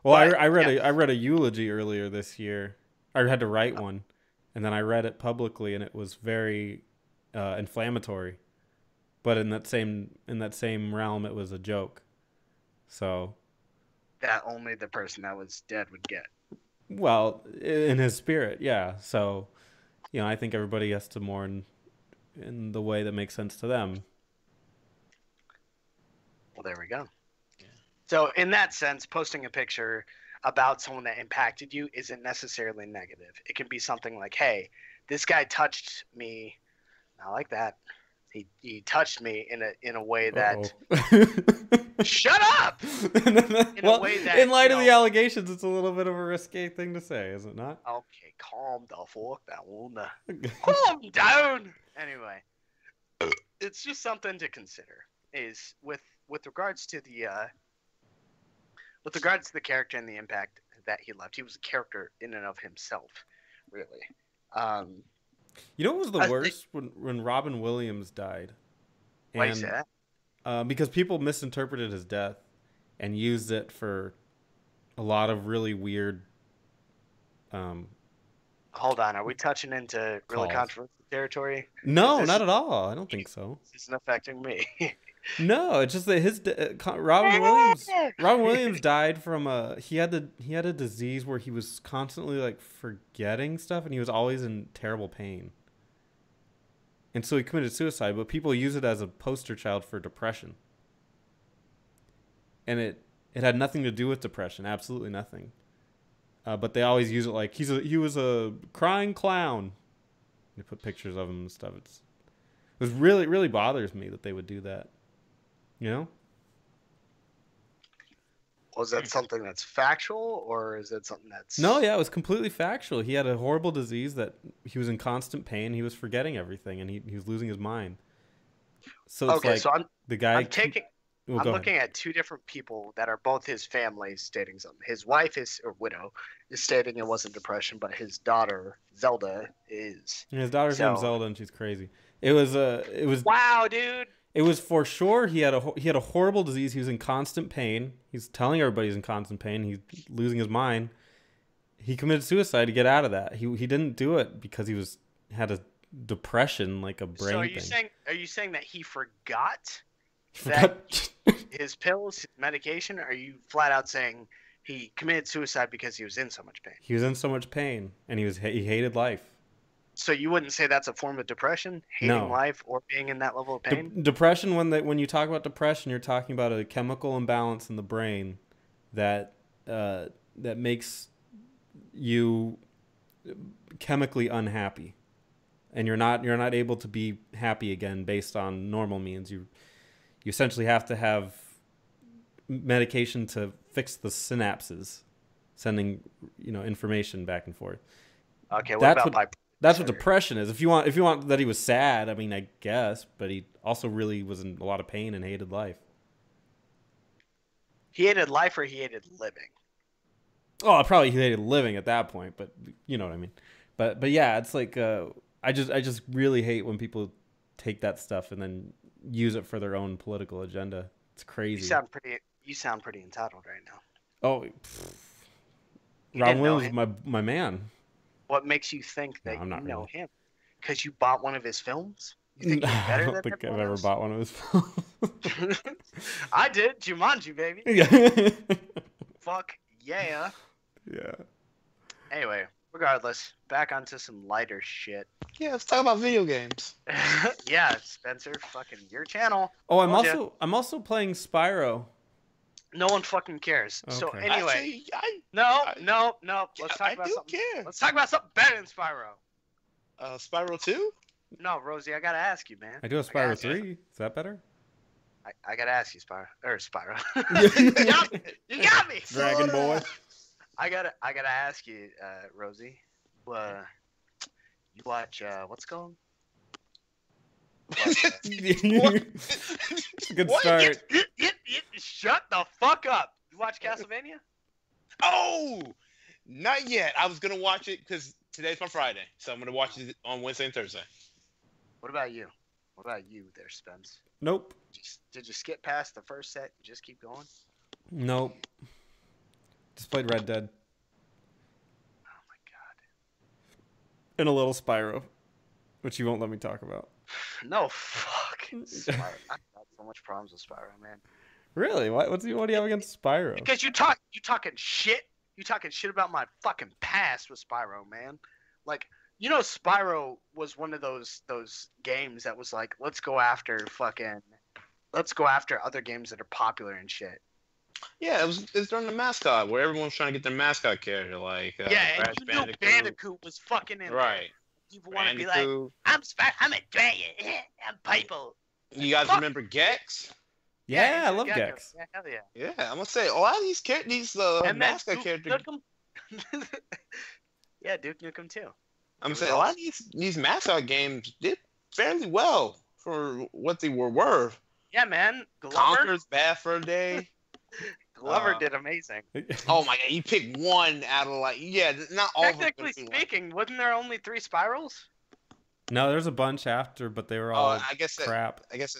Well, I read a eulogy earlier this year. I had to write one, and then I read it publicly, and it was very inflammatory. But in that same realm, it was a joke. So that only the person that was dead would get. Well, in his spirit, yeah. So, you know, I think everybody has to mourn in the way that makes sense to them. Well, there we go. Yeah. So in that sense, posting a picture about someone that impacted you isn't necessarily negative. It can be something like, hey, this guy touched me. I like that. He touched me in a way that shut up. A way that, in light of the allegations, it's a little bit of a risque thing to say, is it not? Okay, calm the fuck down. Calm down. Anyway, it's just something to consider. Is with regards to the character and the impact that he left. He was a character in and of himself, really. You know what was the worst? When Robin Williams died. Why is that? Because people misinterpreted his death and used it for a lot of really weird... Hold on, are we touching into really controversial territory? No, not at all. I don't think so. This isn't affecting me. No, it's just that Robin Williams died from he had a disease where he was constantly like forgetting stuff, and he was always in terrible pain. And so he committed suicide, but people use it as a poster child for depression. And it had nothing to do with depression, absolutely nothing. But they always use it like he was a crying clown. They put pictures of him and stuff. It was really bothers me that they would do that. You know? Was that something that's factual, or is it something that's... No, yeah, it was completely factual. He had a horrible disease that he was in constant pain. He was forgetting everything, and he was losing his mind. So it's okay, like so the guy... I'm looking at two different people that are both his family stating something. His wife or widow is stating it wasn't depression, but his daughter, Zelda, is. His daughter's named Zelda, and she's crazy. It was wow, dude. It was for sure he had a horrible disease. He was in constant pain. He's telling everybody he's in constant pain. He's losing his mind. He committed suicide to get out of that. He didn't do it because he had a depression, like a brain thing. Are you saying that he forgot that his pills, his medication? Or are you flat out saying he committed suicide because he was in so much pain? He was in so much pain, and he hated life. So you wouldn't say that's a form of depression, hating life or being in that level of pain? Depression, when you talk about depression, you're talking about a chemical imbalance in the brain that makes you chemically unhappy, and you're not able to be happy again based on normal means. You essentially have to have medication to fix the synapses, sending information back and forth. Okay, That's what depression is. If you want that he was sad, I mean, I guess, but he also really was in a lot of pain and hated life. He hated life, or he hated living? Oh, probably he hated living at that point, but you know what I mean. But yeah, it's like I just really hate when people take that stuff and then use it for their own political agenda. It's crazy. You sound pretty entitled right now. Oh, Ron Williams is my man. What makes you think that you know him? Because you bought one of his films? You think he's better I don't think I've ever bought one of his films. I did. Jumanji, baby. Yeah. Fuck yeah. Yeah. Anyway, regardless, back onto some lighter shit. Yeah, let's talk about video games. Yeah, Spencer, fucking your channel. Oh, I'm also playing Spyro. No one fucking cares. Okay. So anyway, no. Let's talk about something. Care. Let's talk about something better than Spyro. Spyro 2? No, Rosie, I gotta ask you, man. I do a Spyro 3. Is that better? I gotta ask you, Spyro. You you got me. Dragon Boy. I gotta ask you, Rosie. You watch what's going? Good start. Shut the fuck up. You watch Castlevania? Oh, not yet. I was gonna watch it because today's my Friday, so I'm gonna watch it on Wednesday and Thursday. What about you? What about you, there, Spence? Nope. Did you skip past the first set and just keep going? Nope. Just played Red Dead. Oh my god. And a little Spyro, which you won't let me talk about. No, fuck. Spyro. I've got so much problems with Spyro, man. Really? What do you have against Spyro? Because you talking shit. You talking shit about my fucking past with Spyro, man. Like, Spyro was one of those games that was like, let's go after other games that are popular and shit. Yeah, it's during the mascot where everyone's trying to get their mascot character, like Crash Bandicoot. Bandicoot was fucking in right. There. People want to be like, I'm a dragon. I'm Piper. You guys remember Gex? Yeah, I love Gex. Yeah, hell yeah. Yeah, I'm gonna say a lot of these mascot characters. Yeah, Duke Nukem too. I'm gonna say a lot of these mascot games did fairly well for what they were worth. Yeah, man. Conker's Bad for a Day. Glover did amazing. Oh my god, you picked one out of not all. Technically speaking, wasn't there only 3 Spirals? No, there's a bunch after, but they were all crap. I guess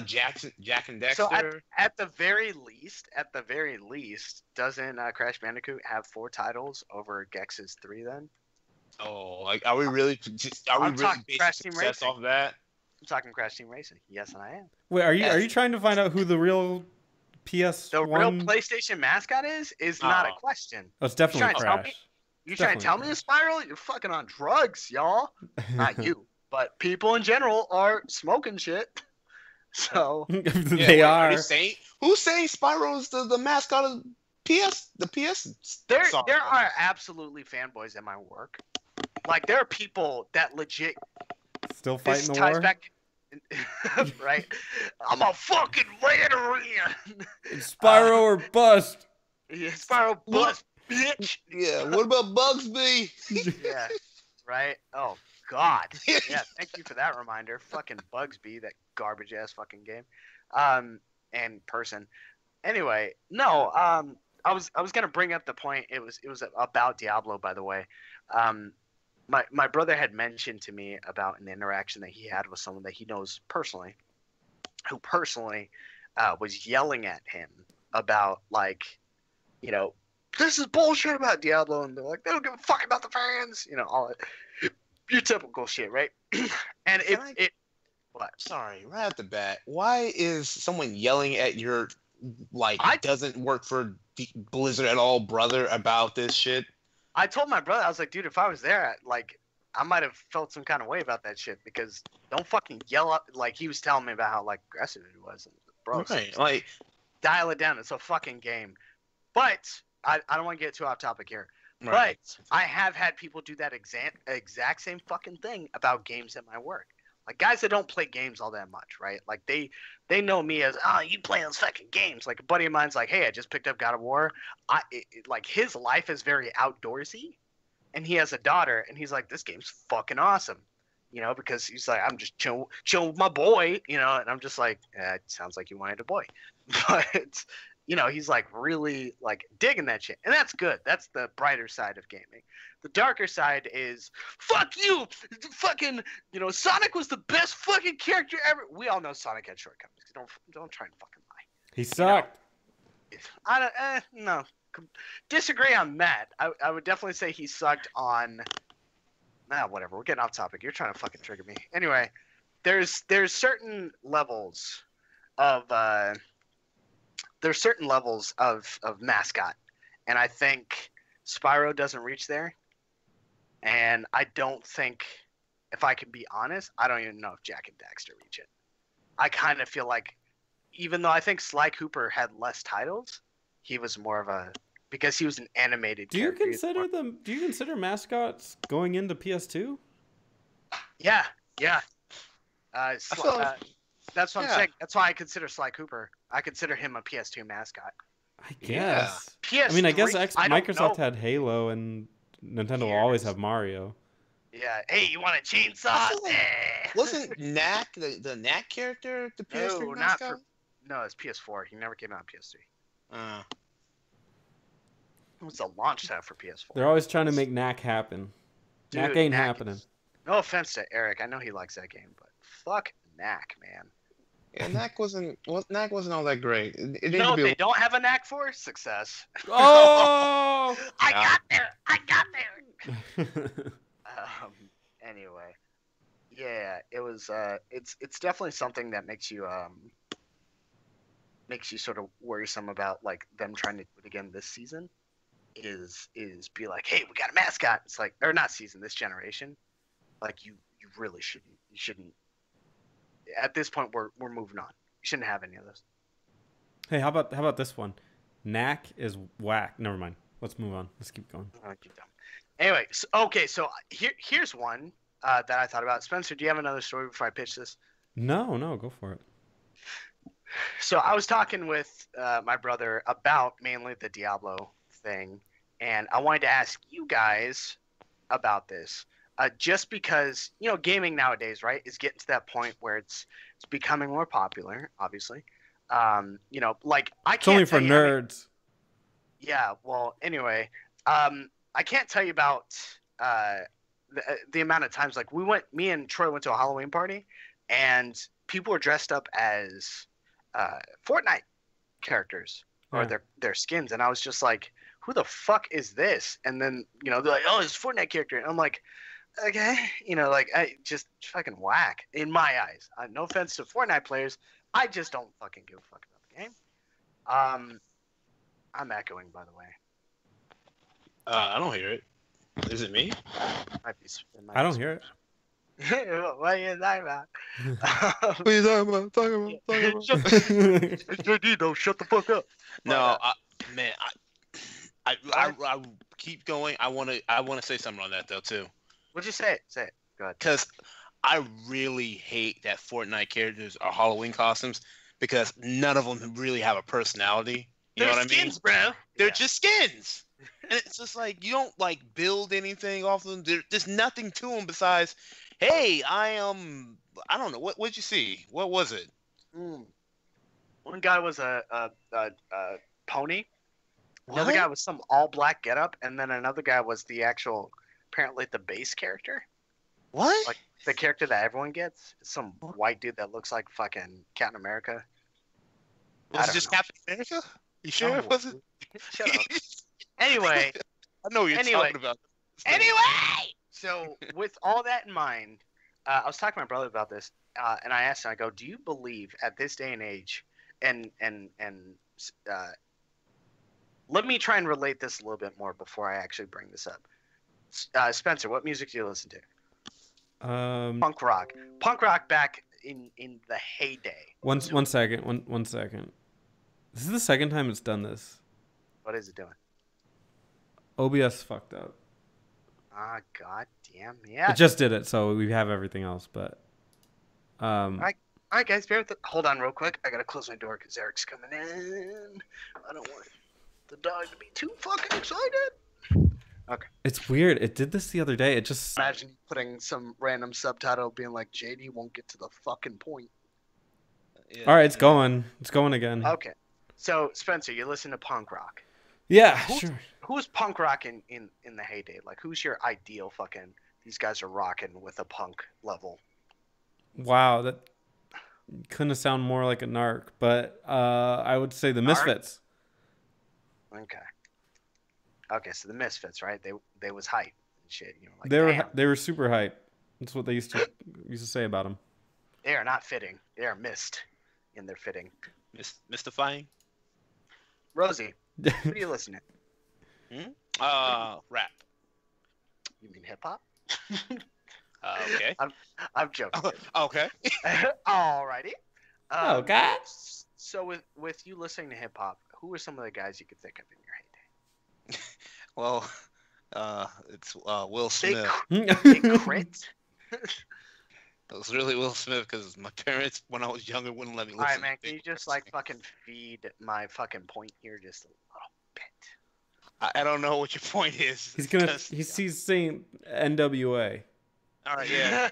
Jack and Dexter. So at the very least, doesn't Crash Bandicoot have 4 titles over Gex's 3 then? Oh, like are we really basing success off that? I'm talking Crash Team Racing. Yes, and I am. Wait, are you trying to find out who the real PS1... The real PlayStation mascot is not a question. Oh, it's definitely Crash. You trying to tell me a Spiral? You're fucking on drugs, y'all. Not you, but people in general are smoking shit. So they are. Who's saying Spyro's the mascot of the PS? There are absolutely fanboys at my work. Like there are people that legit still fighting the war. Back, right? I'm a fucking veteran. It's Spyro or bust. Yeah, Spyro bust, bitch. Yeah. What about Bugsby? Yeah. Right. Oh God. Yeah. Thank you for that reminder. Fucking Bugsby, that garbage ass fucking game. And person. Anyway, no. I was gonna bring up the point. It was about Diablo, by the way. My brother had mentioned to me about an interaction that he had with someone that he knows personally, who personally was yelling at him about, like, you know, this is bullshit about Diablo, and they're like, they don't give a fuck about the fans, you know, all that, your typical shit, right? And what? Sorry, right at the bat, why is someone yelling at your, like, doesn't work for Blizzard at all, brother, about this shit? I told my brother, I was like, dude, if I was there, like, I might have felt some kind of way about that shit, because don't fucking yell up. Like, he was telling me about how, like, aggressive it was. And, bro, right, like, dial it down. It's a fucking game. But I don't want to get too off topic here. right. But I have had people do that exact same fucking thing about games at my work. Like, guys that don't play games all that much, right? Like, they know me as, oh, you play those fucking games. Like, a buddy of mine's like, hey, I just picked up God of War. Like, his life is very outdoorsy, and he has a daughter, and he's like, this game's fucking awesome. You know, because he's like, I'm just chill with my boy, you know, and I'm just like, it sounds like you wanted a boy. But, you know, he's like really like digging that shit. And that's good. That's the brighter side of gaming. The darker side is, fuck you! Fucking, you know, Sonic was the best fucking character ever. We all know Sonic had shortcomings. Don't try and fucking lie. He sucked. You know, I don't, no. Disagree on that. I would definitely say he sucked on, whatever. We're getting off topic. You're trying to fucking trigger me. Anyway, there's certain levels of, mascot, and I think Spyro doesn't reach there. And I don't think, if I can be honest, I don't even know if Jak and Daxter reach it. I kind of feel like, even though I think Sly Cooper had less titles, he was more of a, because he was an animated character. Do you consider mascots going into PS2? Yeah. That's what I'm saying. That's why I consider Sly Cooper. I consider him a PS2 mascot. I guess. PS3, I mean, I guess Microsoft had Halo, and Nintendo will always have Mario. Yeah. Hey, you want a chainsaw? Wasn't Knack the Knack character the PS3 mascot? No, it's PS4. He never came out on PS3. It was a launch title for PS4. They're always trying to make Knack happen. Dude, Knack ain't happening. No offense to Eric. I know he likes that game, but fuck Knack, man. Yeah, Knack wasn't all that great. They don't have a Knack for success. Oh! I got there. Anyway, yeah, it was. It's definitely something that makes you sort of worrisome about, like, them trying to do it again this season. Is be like, hey, we got a mascot. It's like, or not season, this generation. Like, you really shouldn't. You shouldn't. At this point, we're moving on. You shouldn't have any of those. Hey, how about this one? Knack is whack. Never mind. Let's move on. Let's keep going. Anyway, so here's one that I thought about. Spencer, do you have another story before I pitch this? No, go for it. So I was talking with my brother about mainly the Diablo thing, and I wanted to ask you guys about this. Just because, you know, gaming nowadays, right, is getting to that point where it's becoming more popular, obviously. You know, like, it's only for nerds. Yeah, well, anyway, I can't tell you about the amount of times, like, me and Troy went to a Halloween party, and people were dressed up as Fortnite characters, or their skins, and I was just like, who the fuck is this? And then, you know, they're like, oh, it's a Fortnite character, and I'm like, okay, you know, like, I just fucking whack in my eyes. No offense to Fortnite players, I just don't fucking give a fuck about the game. I'm echoing, by the way. I don't hear it. Is it me? I don't hear it. What are you talking about? What are you talking about? JD, though, shut the fuck up. No, I keep going. I want to say something on that though too. What'd you say? Say it. Go ahead. Because I really hate that Fortnite characters are Halloween costumes because none of them really have a personality. You know what I mean? Skins, bro. They're just skins. And it's just like, you don't like build anything off of them. There's nothing to them besides, hey, I don't know. What'd you see? What was it? One guy was a pony. What? Another guy was some all black getup, and then another guy was the actual, apparently the base character. What? Like the character that everyone gets. Some white dude that looks like fucking Captain America. Was it just Captain America? You sure it wasn't? Shut up. Anyway. I know what you're talking about. Anyway! So, with all that in mind, I was talking to my brother about this, and I asked him, I go, do you believe at this day and age, and let me try and relate this a little bit more before I actually bring this up. Spencer, what music do you listen to? Punk rock. Punk rock back in the heyday. One second. One second. This is the second time it's done this. What is it doing? OBS fucked up. Ah, god damn. Yeah. It just did it, so we have everything else, but All right, guys, hold on real quick. I gotta close my door because Eric's coming in. I don't want the dog to be too fucking excited. Okay. It's weird. It did this the other day. It just... Imagine putting some random subtitle being like, JD won't get to the fucking point. Yeah. All right, it's going. It's going again. Okay. So, Spencer, you listen to punk rock. Yeah, sure. Who's punk rock in the heyday? Like, who's your ideal fucking... These guys are rocking with a punk level. Wow, that couldn't sound more like a narc, but I would say the Misfits. Okay. Okay, so the Misfits, right? They was hype and shit. You know, like, they were super hype. That's what they used to say about them. They are not fitting. They are missed in their fitting. Mystifying. Rosie, what do you listen to? Rap. You mean hip hop? Okay. I'm joking. Okay. Alrighty. Okay. So with you listening to hip hop, who are some of the guys you could think of in your heyday? Well, it's Will Smith. Big Crit. It was really Will Smith because my parents, when I was younger, wouldn't let me listen. All right, man. Can you just like fucking feed my fucking point here just a little bit? I don't know what your point is. He's saying NWA. All right, yeah.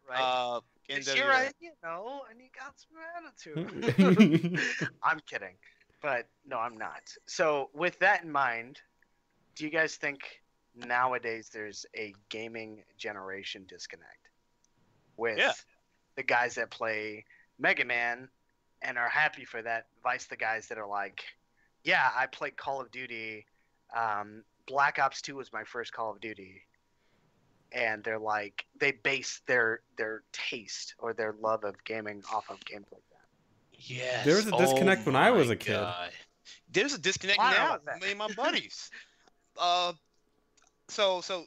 Right. NWA. You're right, you know, and you got some attitude. I'm kidding, but no, I'm not. So with that in mind, do you guys think nowadays there's a gaming generation disconnect with the guys that play Mega Man and are happy for that, vice the guys that are like, yeah, I played Call of Duty. Black Ops 2 was my first Call of Duty. And they're like, they base their taste or their love of gaming off of games like that. Yes. There was a disconnect when I was a kid. God. There's a disconnect now with me and my buddies. So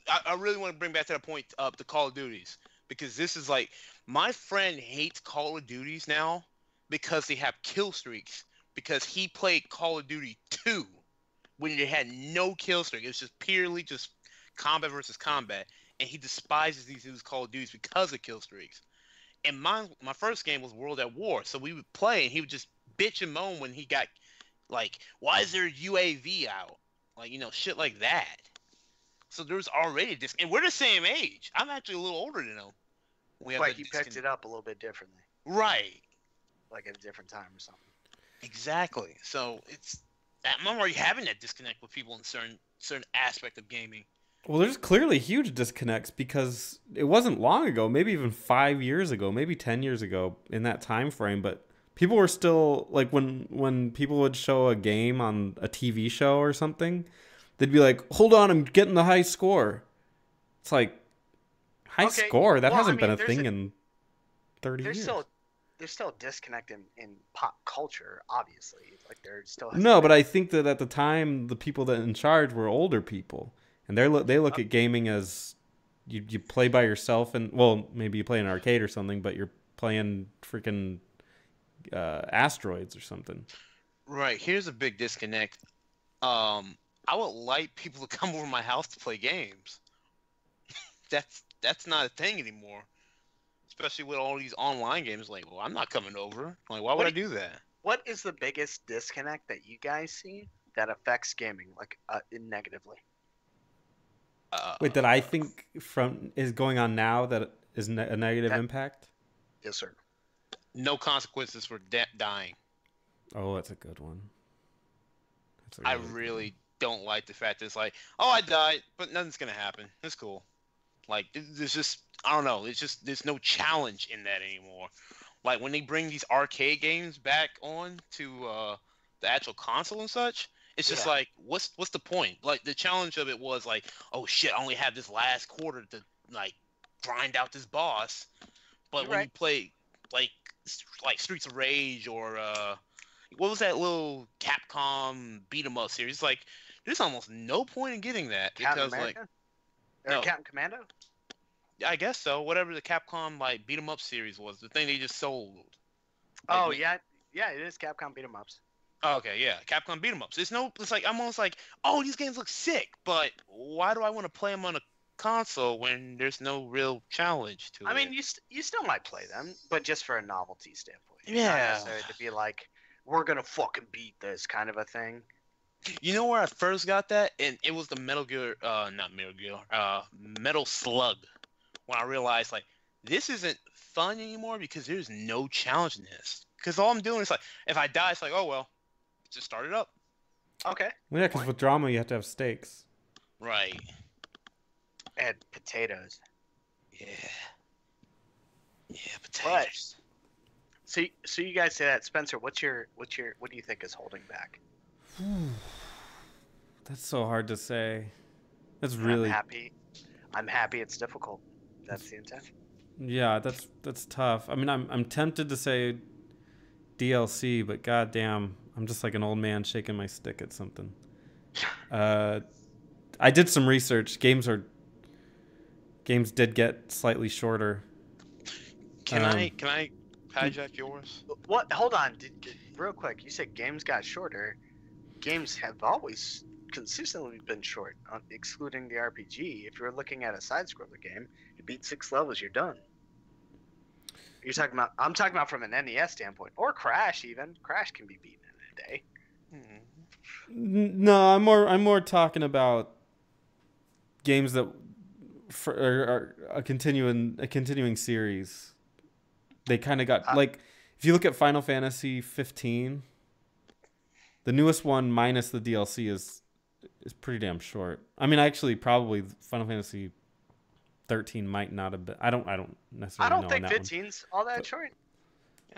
I really want to bring back to that point of the Call of Duties, because this is like, my friend hates Call of Duties now because they have kill streaks, because he played Call of Duty 2 when they had no kill streak. It was just purely just combat versus combat, and he despises these Call of Duties because of kill streaks. And my first game was World at War, so we would play, and he would just bitch and moan when he got, like, why is there a UAV out? Like, you know, shit like that. So there's already this, and we're the same age. I'm actually a little older than him. Like he picked it up a little bit differently. Right. Like at a different time or something. Exactly. So I'm already having that disconnect with people in certain aspect of gaming. Well, there's clearly huge disconnects because it wasn't long ago, maybe even 5 years ago, maybe 10 years ago in that time frame, but people were still like, when people would show a game on a TV show or something, they'd be like, hold on, I'm getting the high score. It's like, high score? That hasn't been a thing in 30 years. There's still a disconnect in pop culture, obviously. Like there's still but I think that at the time, the people that in charge were older people. And they look at gaming as you play by yourself, and well, maybe you play an arcade or something, but you're playing freaking asteroids or something. Right. Here's a big disconnect. I would like people to come over my house to play games. that's not a thing anymore. Especially with all these online games. Like, well, I'm not coming over. Like, why would I do that? What is the biggest disconnect that you guys see that affects gaming, like negatively? Wait, that I think is going on now that is a negative impact? Yes, sir. No consequences for dying. Oh, that's a good one. I really don't like the fact that it's like, oh, I died, but nothing's gonna happen. It's cool. Like, there's just, I don't know. It's just there's no challenge in that anymore. Like when they bring these arcade games back on to the actual console and such, it's just like, what's the point? Like the challenge of it was like, oh shit, I only have this last quarter to like grind out this boss. But when you play like Streets of Rage or what was that little Capcom beat 'em up series? Like, there's almost no point in getting that because Captain Commando. I guess so. Whatever the Capcom like beat 'em up series was, the thing they just sold. Like, it is Capcom beat 'em ups. Oh, okay, yeah, Capcom beat 'em ups. It's like I'm almost like, oh, these games look sick, but why do I want to play them on a console when there's no real challenge to it? I mean, you still might play them, but just for a novelty standpoint. Yeah. Not necessarily to be like, we're gonna fucking beat this kind of a thing. You know where I first got that, and it was the Metal Slug. When I realized like this isn't fun anymore because there's no challenge in this. Because all I'm doing is like, if I die, it's like, oh well, just start it up. Okay. Well, yeah, because with drama you have to have stakes. Right. And potatoes. Yeah. Yeah, potatoes. But, so you guys say that, Spencer. What do you think is holding back? That's so hard to say. That's really. I'm happy. It's difficult. That's the intent. Yeah, that's tough. I mean, I'm tempted to say DLC, but goddamn, I'm just like an old man shaking my stick at something. I did some research. Games did get slightly shorter. Can I hijack yours? What? Hold on, real quick. You said games got shorter. Games have always consistently been short, excluding the RPG. If you're looking at a side-scroller game, you beat 6 levels, you're done. I'm talking about from an NES standpoint, or Crash even. Crash can be beaten in a day. No, I'm more talking games that are a continuing series. They kind of got like, if you look at Final Fantasy 15, the newest one minus the DLC is pretty damn short. I mean, actually, probably Final Fantasy 13 might not have been. I don't necessarily know. I don't think 15's all that short.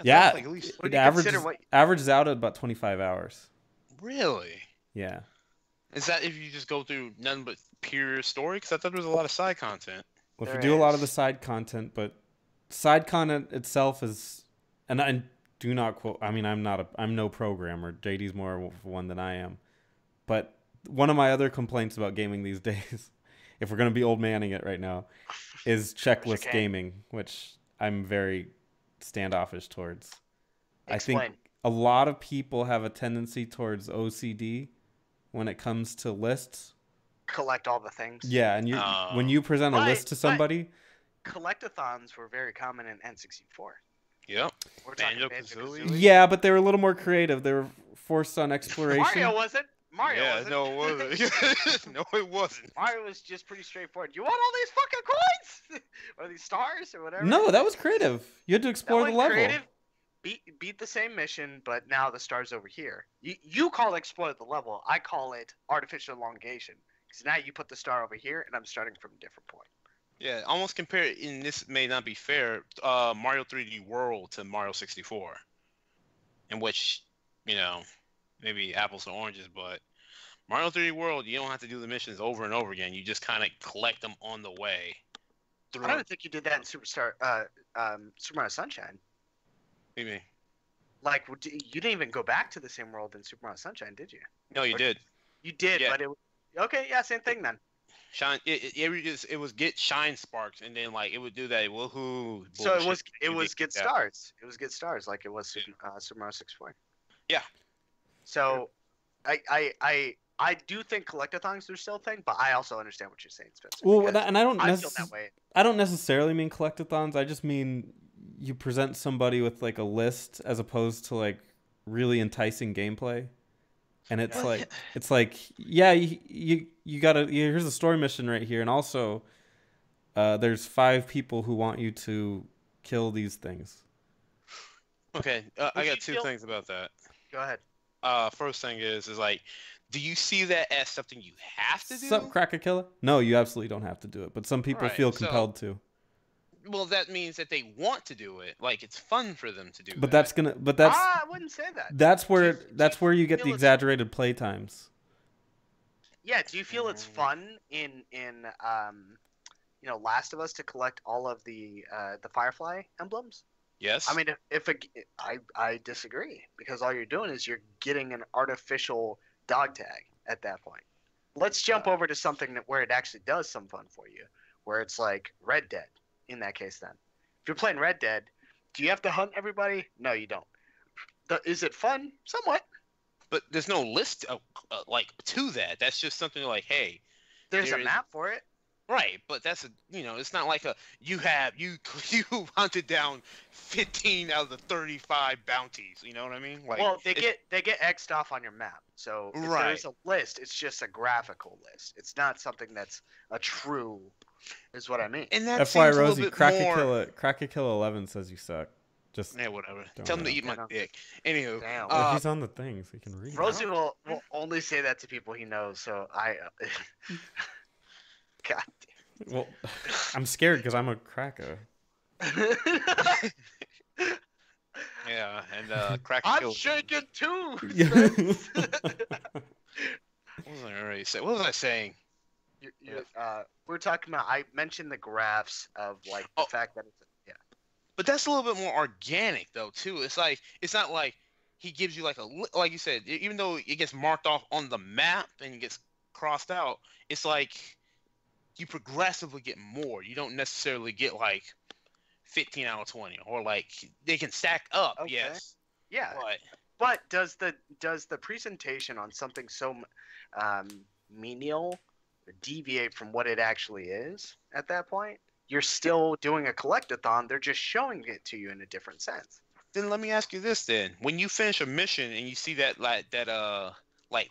Yeah, like at least it averages out at about 25 hours. Really? Yeah. Is that if you just go through none but pure story? Because I thought there was a lot of side content. Well, if you do a lot of the side content, but side content itself is, and I do not quote. I mean, I'm no programmer. JD's more one than I am. But one of my other complaints about gaming these days, if we're gonna be old manning it right now, is checklist gaming, which I'm very standoffish towards. Explain. I think a lot of people have a tendency towards OCD when it comes to lists. Collect all the things. Yeah, and when you present a list to somebody, collectathons were very common in N64. Yep. Banjo-Kazooie. Yeah, but they were a little more creative. They were forced on exploration. Mario wasn't. Wasn't. No, it wasn't. No, it wasn't. Mario was just pretty straightforward. You want all these fucking coins? Or these stars or whatever? No, that was creative. You had to explore the level. Creative. Beat the same mission, but now the star's over here. You call it explore the level. I call it artificial elongation. Because now you put the star over here, and I'm starting from a different point. Yeah, almost compare it, and this may not be fair, Mario 3D World to Mario 64. In which, maybe apples and oranges, but Mario 3D World, you don't have to do the missions over and over again. You just kind of collect them on the way. I don't think you did that in Super Mario Sunshine. What do you mean? Like, you didn't even go back to the same world in Super Mario Sunshine, did you? No, you did. You did, but it was... Okay, yeah, same thing then. Shine. It was get shine sparks, and then like it would do that woohoo. So it was get stars. It was get stars, like it was Super Mario 64. Yeah. So, I I do think collectathons are still a thing, but I also understand what you're saying, Spencer. Well, and I don't way. necessarily mean collectathons. I just mean you present somebody with like a list as opposed to like really enticing gameplay. And it's like yeah, you gotta here's a story mission right here, and also there's 5 people who want you to kill these things. Okay, I got 2 things about that. Go ahead. First thing is like, do you see that as something you have to do? Sup, Cracker Killer? No, you absolutely don't have to do it, but some people feel compelled to. Well, that means that they want to do it. Like, it's fun for them to do. But that's I wouldn't say that. That's where you get the exaggerated play times. Yeah, do you feel it's fun in Last of Us to collect all of the Firefly emblems? Yes. I mean, I disagree, because all you're doing is you're getting an artificial dog tag at that point. Let's jump over to something where it actually does some fun for you, where it's like Red Dead. In that case, then, if you're playing Red Dead, do you have to hunt everybody? No, you don't. Is it fun? Somewhat. But there's no list of, to that. That's just something like, hey, there's a map for it. Right, but that's it's not like you hunted down 15 out of the 35 bounties. You know what I mean? Like, well, they get X'd off on your map. So if there's a list, it's just a graphical list. It's not something that's a true. Is what I mean. And that FY Rosie, Cracker Killer 11 says you suck. Just whatever. Tell him to eat my dick. Anywho, well, he's on the thing, so he can read. Rosie will only say that to people he knows. So I. God damn. Well, I'm scared because I'm a cracker. Yeah, and Cracker. I'm shaking too. What was I saying? We're talking about. I mentioned the graphs of like the fact that it's But that's a little bit more organic though too. It's like it's not like he gives you like you said, even though it gets marked off on the map and it gets crossed out, it's like you progressively get more. You don't necessarily get like 15 out of 20, or like they can stack up. Okay. Yes. Yeah. But does the presentation on something so menial deviate from what it actually is at that point? You're still doing a collectathon. They're just showing it to you in a different sense. Then let me ask you this then. When you finish a mission and you see that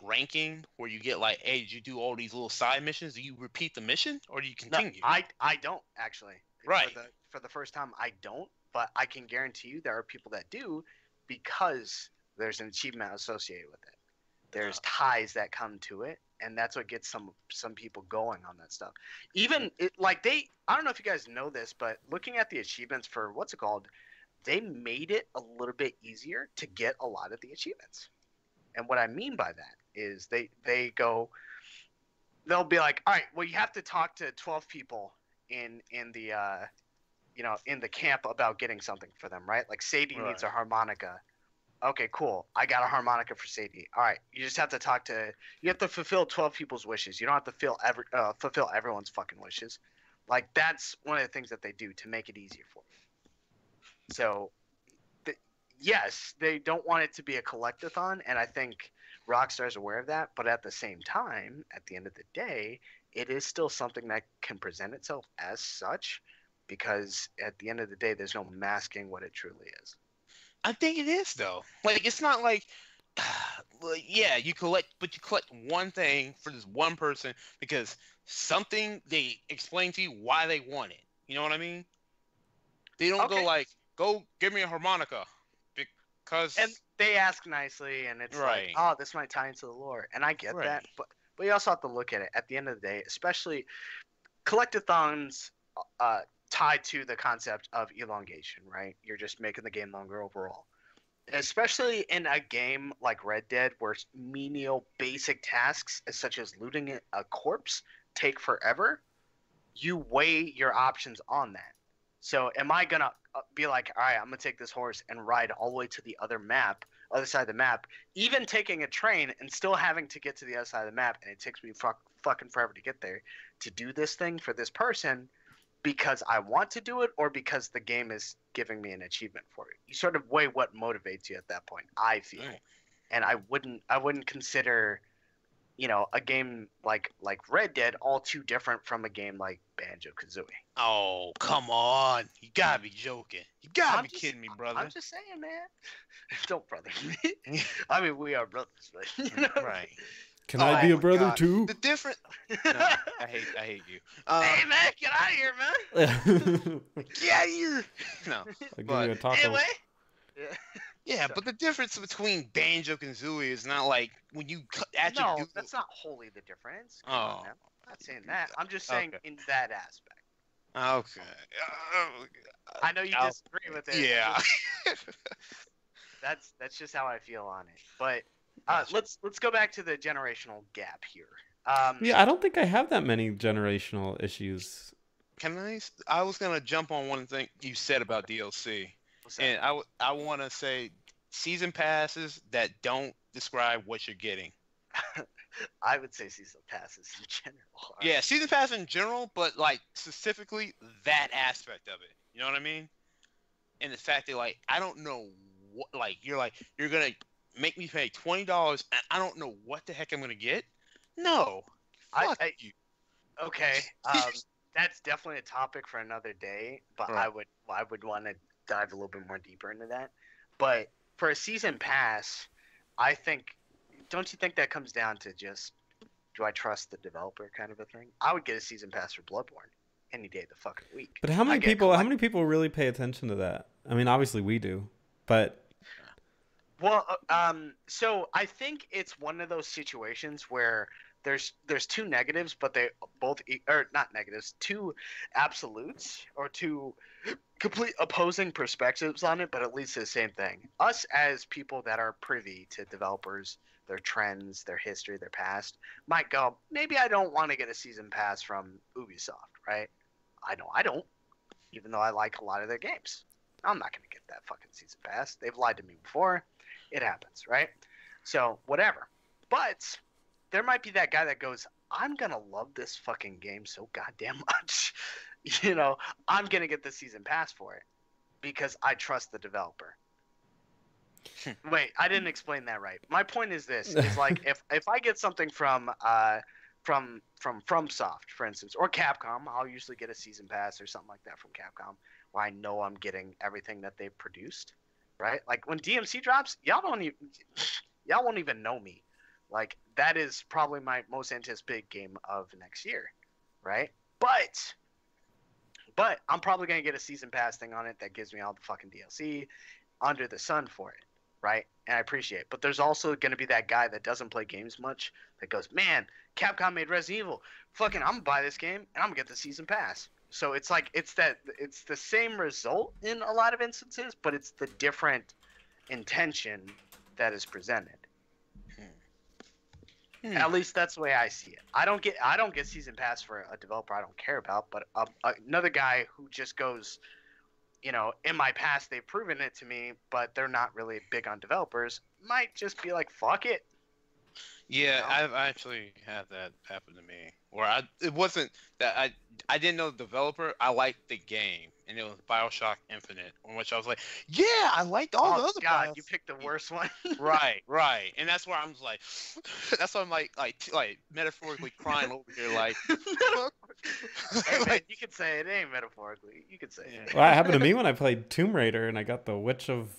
ranking where you get like, hey, did you do all these little side missions? Do you repeat the mission or do you continue? No, I don't actually. Right. For the first time, I don't. But I can guarantee you there are people that do, because there's an achievement associated with it. There's ties that come to it. And that's what gets some people going on that stuff. Even I don't know if you guys know this, but looking at the achievements for what's it called, they made it a little bit easier to get a lot of the achievements. And what I mean by that is they'll be like, all right, well, you have to talk to 12 people in the camp about getting something for them, right? Like Sadie needs a harmonica. Okay, cool. I got a harmonica for Sadie. All right, you just have to fulfill 12 people's wishes. You don't have to fulfill everyone's fucking wishes. Like, that's one of the things that they do to make it easier for you. So, yes, they don't want it to be a collectathon, and I think Rockstar's aware of that. But at the same time, at the end of the day, it is still something that can present itself as such, because at the end of the day, there's no masking what it truly is. I think it is though. Like, it's not like, you collect one thing for this one person because something they explain to you why they want it. You know what I mean? They don't go give me a harmonica because. And they ask nicely, and it's like, oh, this might tie into the lore, and I get that, but you also have to look at it at the end of the day, especially collectathons. Tied to the concept of elongation, right? You're just making the game longer overall. Especially in a game like Red Dead, where menial basic tasks such as looting a corpse take forever, you weigh your options on that. So am I going to be like, all right, I'm going to take this horse and ride all the way to the other side of the map, even taking a train and still having to get to the other side of the map, and it takes me fucking forever to get there, to do this thing for this person because I want to do it or because the game is giving me an achievement for it. You sort of weigh what motivates you at that point, I feel. And I wouldn't consider, a game like Red Dead all too different from a game like Banjo-Kazooie. Oh, come on. You gotta be joking. You gotta be kidding me, brother. I'm just saying, man. Don't brother me. I mean, we are brothers, but Right. Can I be a brother too? The different. No, I hate you. Hey man, get out of here, man. Get out of here. No. I'll give you a taco. Anyway. Yeah, but the difference between Banjo-Kazooie is not like when you actually No, that's not wholly the difference. Come on, man. I'm not saying that. I'm just saying in that aspect. Okay. I know you disagree with it. Yeah. That's just how I feel on it. But let's go back to the generational gap here. Yeah, I don't think I have that many generational issues. Can I was gonna jump on one thing you said about DLC, and I want to say season passes that don't describe what you're getting. I would say season passes in general. Yeah, season pass in general, but like specifically that aspect of it. You know what I mean? And the fact that like I don't know what you're gonna make me pay $20 and I don't know what the heck I'm gonna get. No, fuck you. Okay, that's definitely a topic for another day. But right. I would want to dive a little bit more deeper into that. But for a season pass, I think. Don't you think that comes down to just, do I trust the developer kind of a thing? I would get a season pass for Bloodborne any day of the fucking week. But how many people really pay attention to that? I mean, obviously we do, but. Well, so I think it's one of those situations where there's two negatives, but they both or not negatives, two absolutes or two complete opposing perspectives on it, but it leads to the same thing. Us as people that are privy to developers, their trends, their history, their past, might go, maybe I don't want to get a season pass from Ubisoft, right? I know I don't, even though I like a lot of their games. I'm not going to get that fucking season pass. They've lied to me before. It happens, right? So, whatever. But there might be that guy that goes, I'm going to love this fucking game so goddamn much. I'm going to get the season pass for it because I trust the developer. Wait, I didn't explain that right. My point is this: is like if I get something from FromSoft, for instance, or Capcom, I'll usually get a season pass or something like that from Capcom, where I know I'm getting everything that they've produced. Right? Like when DMC drops, y'all won't even know me. Like that is probably my most anticipated game of next year, right? But I'm probably gonna get a season pass thing on it that gives me all the fucking DLC under the sun for it. Right? And I appreciate it. But there's also going to be that guy that doesn't play games much that goes, man, Capcom made Resident Evil. Fucking, I'm going to buy this game and I'm going to get the season pass. So it's like, it's the same result in a lot of instances, but it's the different intention that is presented. At least that's the way I see it. I don't get season pass for a developer I don't care about, but another guy who just goes, in my past, they've proven it to me, but they're not really big on developers, might just be like, fuck it. Yeah, I've actually had that happen to me. Where it wasn't that I didn't know the developer, I liked the game. And it was BioShock Infinite, on which I was like, yeah, I liked all the other God, you picked the worst one. Right. And that's where I'm just like, that's why I'm like metaphorically crying over here, like. Hey, man, you could say it ain't metaphorically. You could say it. Well, it happened to me when I played Tomb Raider and I got the Witch of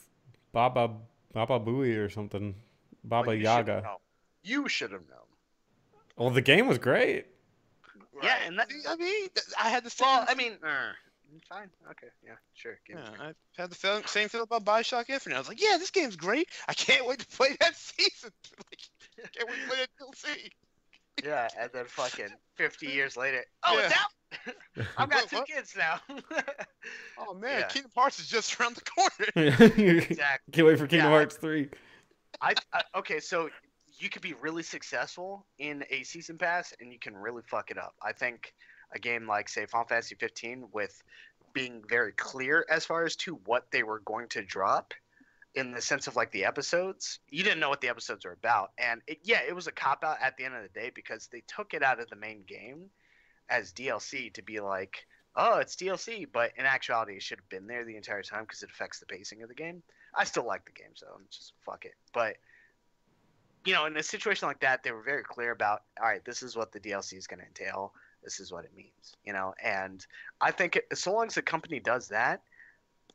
Baba Booey or something. Baba Yaga. You should have known. Well, the game was great. Right. Yeah, and I had the same. Well, fine. Okay. Yeah. Sure. I had the same feel about BioShock Infinite. I was like, yeah, this game's great. I can't wait to play that season. I can't wait to play that DLC. Yeah, and then fucking 50 years later, it's out. I've got two kids now. Oh man, Kingdom Hearts is just around the corner. Exactly. Can't wait for Kingdom Hearts 3. Okay, so you could be really successful in a season pass, and you can really fuck it up. I think a game like, say, Final Fantasy 15, with being very clear as far as to what they were going to drop, in the sense of like the episodes, you didn't know what the episodes were about, and it was a cop out at the end of the day because they took it out of the main game as DLC to be like, oh, it's DLC, but in actuality it should have been there the entire time because it affects the pacing of the game. I still like the game, so I'm just fuck it. But in a situation like that, they were very clear about, all right, this is what the DLC is going to entail. This is what it means, and I think so long as the company does that,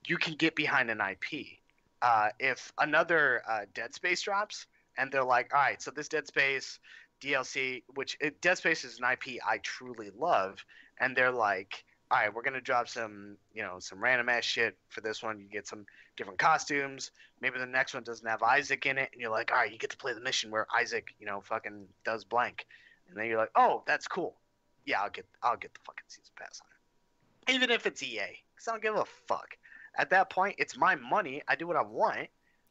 you can get behind an IP. If another Dead Space drops and they're like, all right, so this Dead Space DLC, Dead Space is an IP I truly love, and they're like, all right, we're gonna drop some, some random ass shit for this one. You get some different costumes. Maybe the next one doesn't have Isaac in it, and you're like, all right, you get to play the mission where Isaac, fucking does blank, and then you're like, oh, that's cool. Yeah, I'll get the fucking season pass on it, even if it's EA, because I don't give a fuck. At that point, it's my money. I do what I want.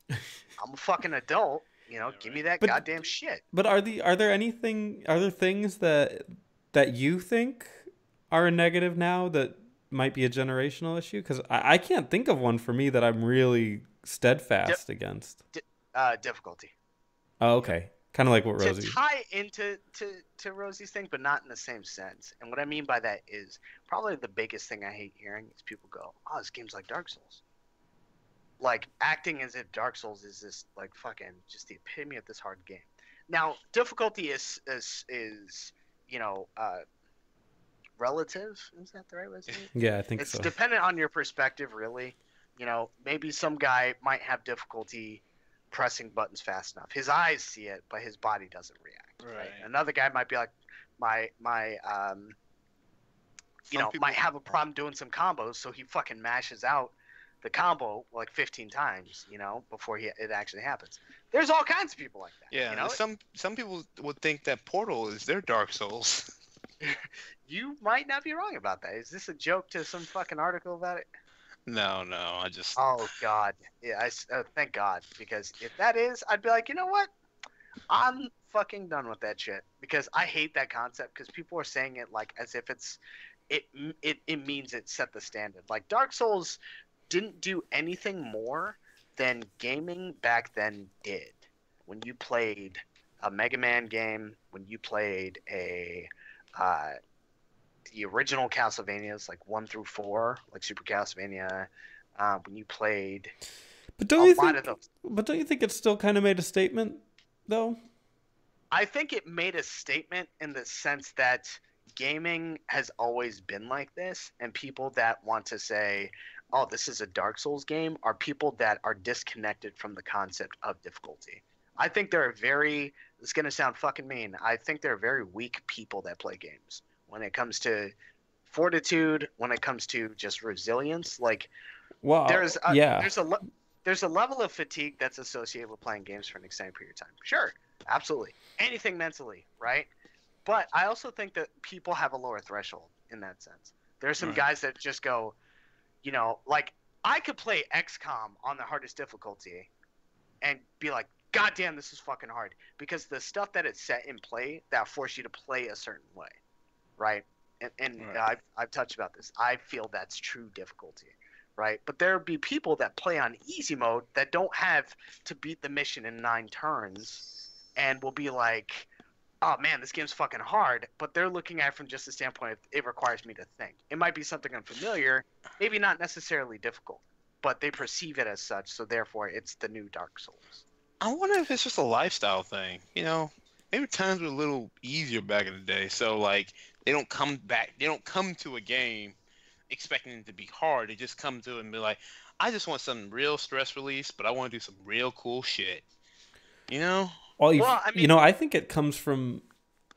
I'm a fucking adult. Give me that goddamn shit. But are there things that you think are a negative now that might be a generational issue? Because I can't think of one for me that I'm really steadfast against. Difficulty. Oh, okay. Kind of like what Rosie. To tie into to Rosie's thing, but not in the same sense. And what I mean by that is probably the biggest thing I hate hearing is people go, "Oh, this game's like Dark Souls." Like acting as if Dark Souls is this like fucking just the epitome of this hard game. Now, difficulty is relative. Is that the right way to say it? Yeah, I think it's so. It's dependent on your perspective, really. Maybe some guy might have difficulty pressing buttons fast enough. His eyes see it, but his body doesn't react. Right. Another guy might be like, might have a problem doing some combos, so he fucking mashes out the combo like 15 times, before it actually happens. There's all kinds of people like that. Yeah, some people would think that Portal is their Dark Souls. You might not be wrong about that. Is this a joke to some fucking article about it? No, I just... Oh, God. Yeah, thank God. Because if that is, I'd be like, you know what? I'm fucking done with that shit. Because I hate that concept, because people are saying it like as if it means it set the standard. Like, Dark Souls didn't do anything more than gaming back then did. When you played a Mega Man game, when you played the original Castlevanias, like 1 through 4, like Super Castlevania, when you played But don't you think it still kind of made a statement, though? I think it made a statement in the sense that gaming has always been like this, and people that want to say, oh, this is a Dark Souls game, are people that are disconnected from the concept of difficulty. I think there are it's going to sound fucking mean, I think there are very weak people that play games. When it comes to fortitude, when it comes to just resilience, like there's a level of fatigue that's associated with playing games for an extended period of time. Sure, absolutely. Anything mentally, right? But I also think that people have a lower threshold in that sense. There's some guys that just go, like I could play XCOM on the hardest difficulty and be like, God damn, this is fucking hard. Because the stuff that it's set in play that force you to play a certain way. Right? And I've touched about this. I feel that's true difficulty. Right? But there'll be people that play on easy mode that don't have to beat the mission in 9 turns and will be like, oh man, this game's fucking hard, but they're looking at it from just the standpoint of it requires me to think. It might be something unfamiliar, maybe not necessarily difficult, but they perceive it as such, so therefore it's the new Dark Souls. I wonder if it's just a lifestyle thing, Maybe times were a little easier back in the day, so like they don't come to a game expecting it to be hard. They just come to it and be like, I just want some real stress release, but I want to do some real cool shit. Well, I think it comes from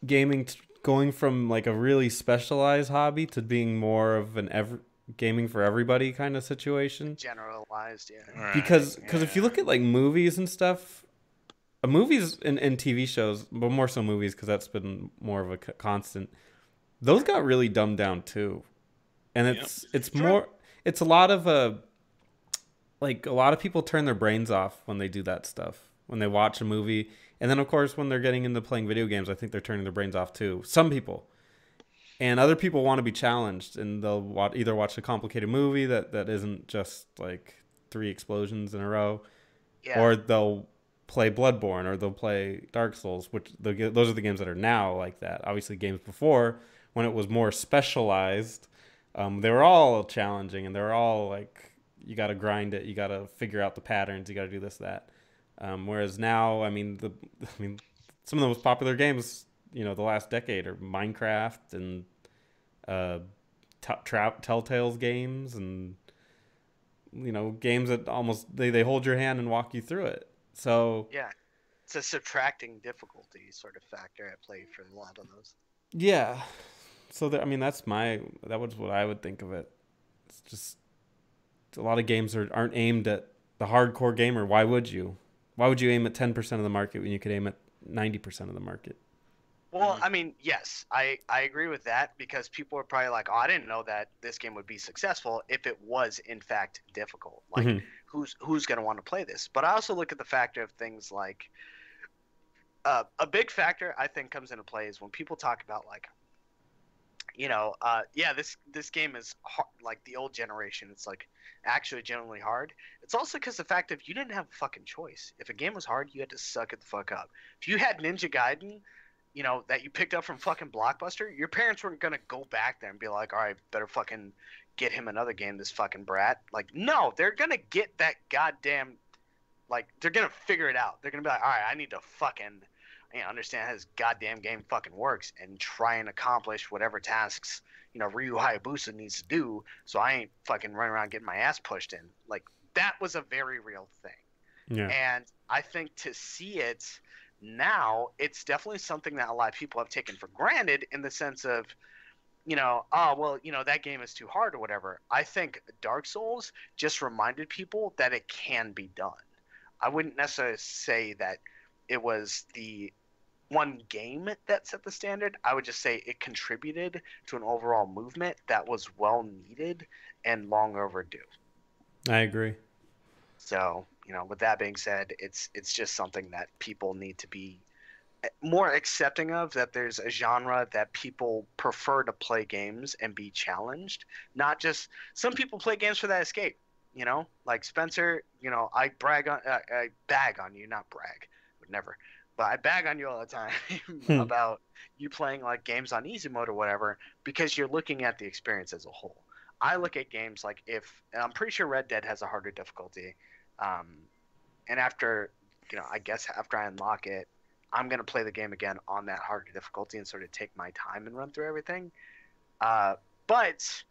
gaming going from like a really specialized hobby to being more of an gaming for everybody kind of situation. Generalized, yeah. Right. Because if you look at like movies and stuff, movies and TV shows, but more so movies because that's been more of a constant. Those got really dumbed down too, and it's a lot of like a lot of people turn their brains off when they do that stuff when they watch a movie, and then of course when they're getting into playing video games, I think they're turning their brains off too. Some people, and other people want to be challenged, and they'll either watch a complicated movie that isn't just like 3 explosions in a row, or they'll play Bloodborne or they'll play Dark Souls, which those are the games that are now like that. Obviously, games before, when it was more specialized, they were all challenging and they were all like, you got to grind it, you got to figure out the patterns, you got to do this, that. Whereas now, I mean, some of the most popular games, the last decade are Minecraft and Telltale's games, and games that almost they hold your hand and walk you through it. So yeah, it's a subtracting difficulty sort of factor at play for a lot of those. Yeah, so that was what I would think of it. It's just a lot of games aren't aimed at the hardcore gamer. Why would you? Why would you aim at 10% of the market when you could aim at 90% of the market? Well, I mean, yes, I agree with that, because people are probably like, oh, I didn't know that this game would be successful if it was in fact difficult. Like, who's going to want to play this? But I also look at the factor of things like a big factor I think comes into play is when people talk about like, this game is hard, like the old generation. It's like actually genuinely hard. It's also because the fact that you didn't have a fucking choice. If a game was hard, you had to suck it the fuck up. If you had Ninja Gaiden, that you picked up from fucking Blockbuster, your parents weren't gonna go back there and be like, all right, better fucking get him another game, this fucking brat. Like, no, they're gonna get that goddamn, like, they're gonna figure it out. They're gonna be like, all right, I need to fucking understand how this goddamn game fucking works and try and accomplish whatever tasks, Ryu Hayabusa needs to do, so I ain't fucking running around getting my ass pushed in. Like, that was a very real thing. Yeah. And I think to see it now, it's definitely something that a lot of people have taken for granted, in the sense of, that game is too hard or whatever. I think Dark Souls just reminded people that it can be done. I wouldn't necessarily say that it was the one game that set the standard. I would just say it contributed to an overall movement that was well needed and long overdue. I agree. So, with that being said, it's just something that people need to be more accepting of, that there's a genre that people prefer to play games and be challenged. Not just, some people play games for that escape, like Spencer, I bag on you, not brag, would never, but I bag on you all the time about you playing like games on easy mode or whatever, because you're looking at the experience as a whole. I look at games like, and I'm pretty sure Red Dead has a harder difficulty. And after, I guess after I unlock it, I'm going to play the game again on that harder difficulty and sort of take my time and run through everything. But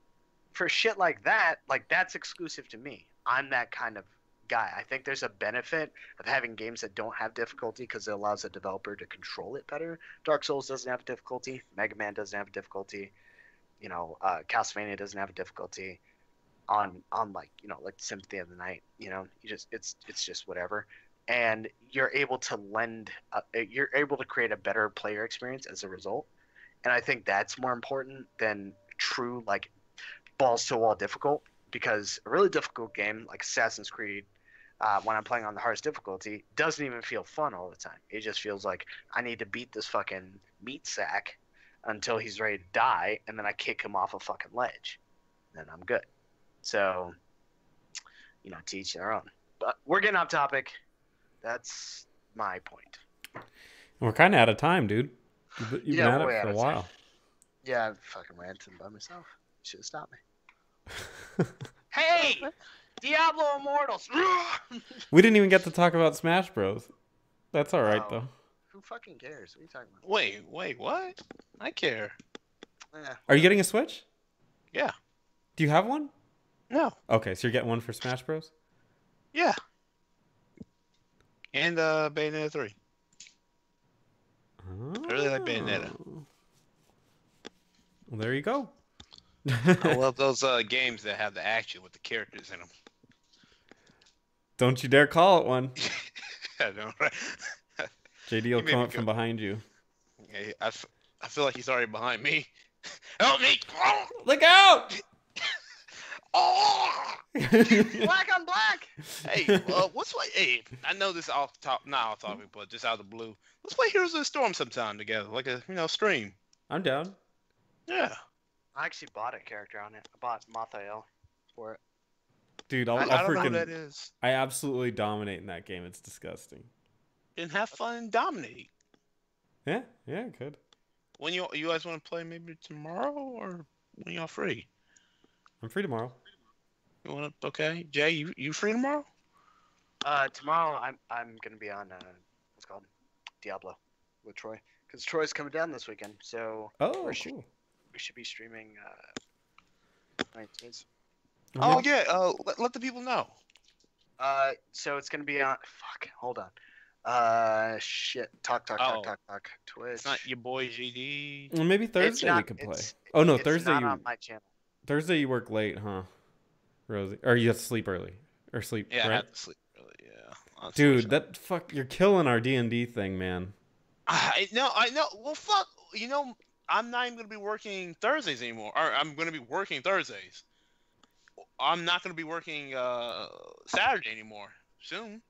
for shit like that, like, that's exclusive to me. I'm that kind of guy. I think there's a benefit of having games that don't have difficulty, because it allows a developer to control it better. Dark Souls doesn't have difficulty. Mega Man doesn't have difficulty. Castlevania doesn't have a difficulty on like Symphony of the Night. It's just whatever, and you're able to create a better player experience as a result. And I think that's more important than true like balls to the wall difficult, because a really difficult game like Assassin's Creed, when I'm playing on the hardest difficulty, doesn't even feel fun all the time. It just feels like I need to beat this fucking meat sack until he's ready to die, and then I kick him off a fucking ledge, and I'm good. So, to each their own. But we're getting off topic. That's my point. We're kind of out of time, dude. You've been at it for a while. Yeah, I'm fucking ranting by myself. You should have stopped me. Hey! Diablo Immortals! We didn't even get to talk about Smash Bros. That's all right, though. Who fucking cares? What are you talking about? Wait, what? I care. Yeah. Are you getting a Switch? Yeah. Do you have one? No. Okay, so you're getting one for Smash Bros? Yeah. And Bayonetta 3. Oh. I really like Bayonetta. Well, there you go. I love those games that have the action with the characters in them. Don't you dare call it one. I know, right? JD will come up from behind you. Yeah, I feel like he's already behind me. Help me! Oh! Look out! Oh! Black on black! Hey, hey, I know this not off topic, but just out of the blue. Let's play Heroes of the Storm sometime together, like a stream. I'm down. Yeah. I actually bought a character on it. I bought Mathael for it. Dude, I don't know who that is. I absolutely dominate in that game. It's disgusting. And have fun and dominate. Yeah, it could. When you guys want to play, maybe tomorrow, or when y'all free? I'm free tomorrow. You want to? Okay, Jay, you free tomorrow? Tomorrow I'm gonna be on what's it called Diablo with Troy because Troy's coming down this weekend. So cool. We should be streaming. Oh yeah. Let the people know. So it's gonna be on. Fuck. Hold on. Shit. Talk. Twitch. It's not YaBoiJD. Well, maybe Thursday we could play. Oh no, Thursday not on my channel. Thursday you work late, huh, Rosie? Or you have to sleep early, or sleep. Yeah, right? I have to sleep early. Yeah. Dude, you're killing our D&D thing, man. I know. Well, fuck. You know, I'm not even gonna be working Thursdays anymore. Or I'm gonna be working Thursdays. I'm not gonna be working Saturday anymore soon.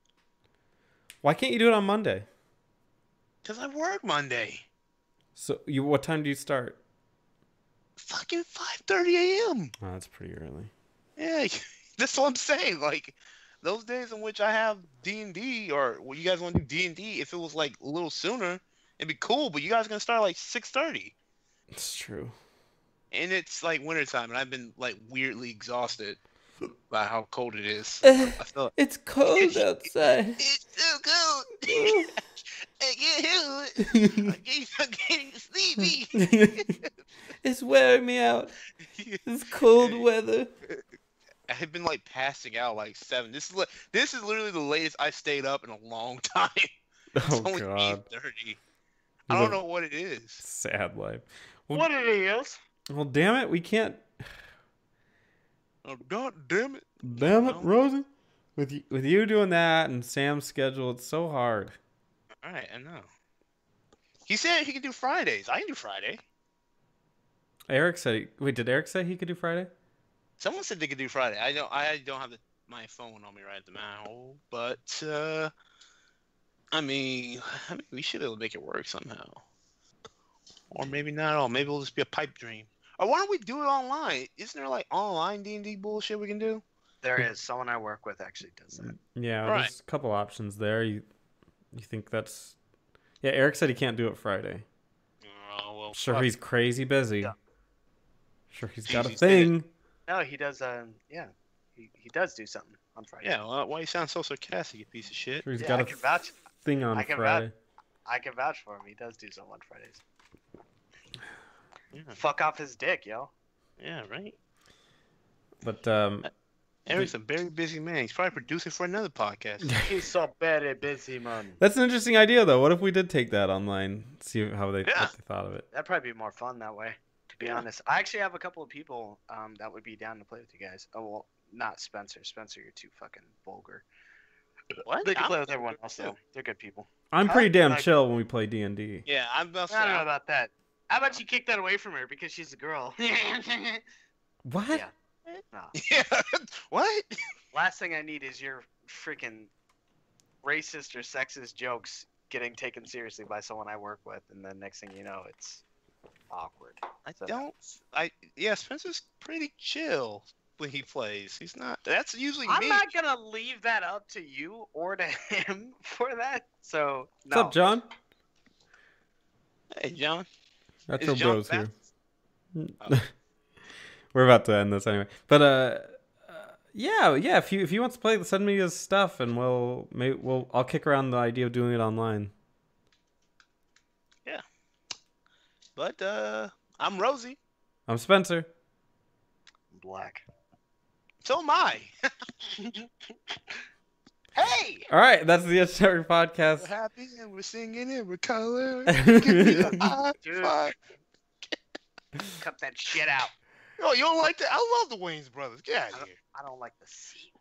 Why can't you do it on Monday? Because I work Monday. So what time do you start? Fucking 5:30 a.m. Oh, that's pretty early. Yeah, that's what I'm saying. Like those days in which I have D&D, or you guys want to do D&D, if it was like a little sooner, it'd be cool. But you guys are gonna start like 6:30. It's true. And it's like wintertime, and I've been like weirdly exhausted by how cold it is. I feel it's cold outside. It's so cold. I can't handle it. I'm getting sleepy. It's wearing me out. It's cold weather. I've been like passing out like 7. This is literally the latest I stayed up in a long time. It's only God. 8:30. I don't know what it is. Sad life. Well, what it is? Well, damn it, we can't. Oh God, damn it! Damn it, Rosie. With you doing that and Sam's schedule, it's so hard. All right, I know. He said he could do Fridays. I can do Friday. Eric said. Wait, did Eric say he could do Friday? Someone said they could do Friday. I don't have my phone on me right now, but I mean, we should be able to make it work somehow. Or maybe not at all. Maybe it'll just be a pipe dream. Or why don't we do it online? Isn't there like online D&D bullshit we can do? There is. Someone I work with actually does that. Yeah, right. There's a couple options there. You think that's... Yeah, Eric said he can't do it Friday. Oh, well, sure, he's crazy busy. Yeah. Sure, he's got a thing. No, he does. Yeah, he does do something on Friday. Yeah, well, why you sound so sarcastic, you piece of shit? Sure, he's got a thing on Friday. I can vouch for him. He does do something on Fridays. Yeah. Fuck off his dick, yo. Yeah, right. But Eric's a very busy man. He's probably producing for another podcast. He's so very busy, man. That's an interesting idea, though. What if we did take that online? See how what they thought of it. That'd probably be more fun that way. To be honest, I actually have a couple of people that would be down to play with you guys. Oh well, not Spencer. Spencer, you're too fucking vulgar. What? They can play with everyone else though. They're good people. I'm pretty damn chill when we play D&D. Yeah, I don't know about that. How about you kick that away from her because she's a girl? What? Yeah. No. Yeah. What? Last thing I need is your freaking racist or sexist jokes getting taken seriously by someone I work with, and then next thing you know, it's awkward. Yeah, Spencer's pretty chill when he plays. He's not. That's usually me. I'm not gonna leave that up to you or to him for that. So. No. What's up, John? Hey, John. Retro Bros here. Oh. We're about to end this anyway, but yeah. If he wants to play, send me his stuff, and I'll kick around the idea of doing it online. Yeah, but I'm Rosie. I'm Spencer. I'm Black. So am I. Hey! All right, that's the Story Podcast. We're happy and we're singing and we're coloring. Dude, cut that shit out. Oh, you don't like that? I love the Wayans brothers. Get out of here. I don't like the C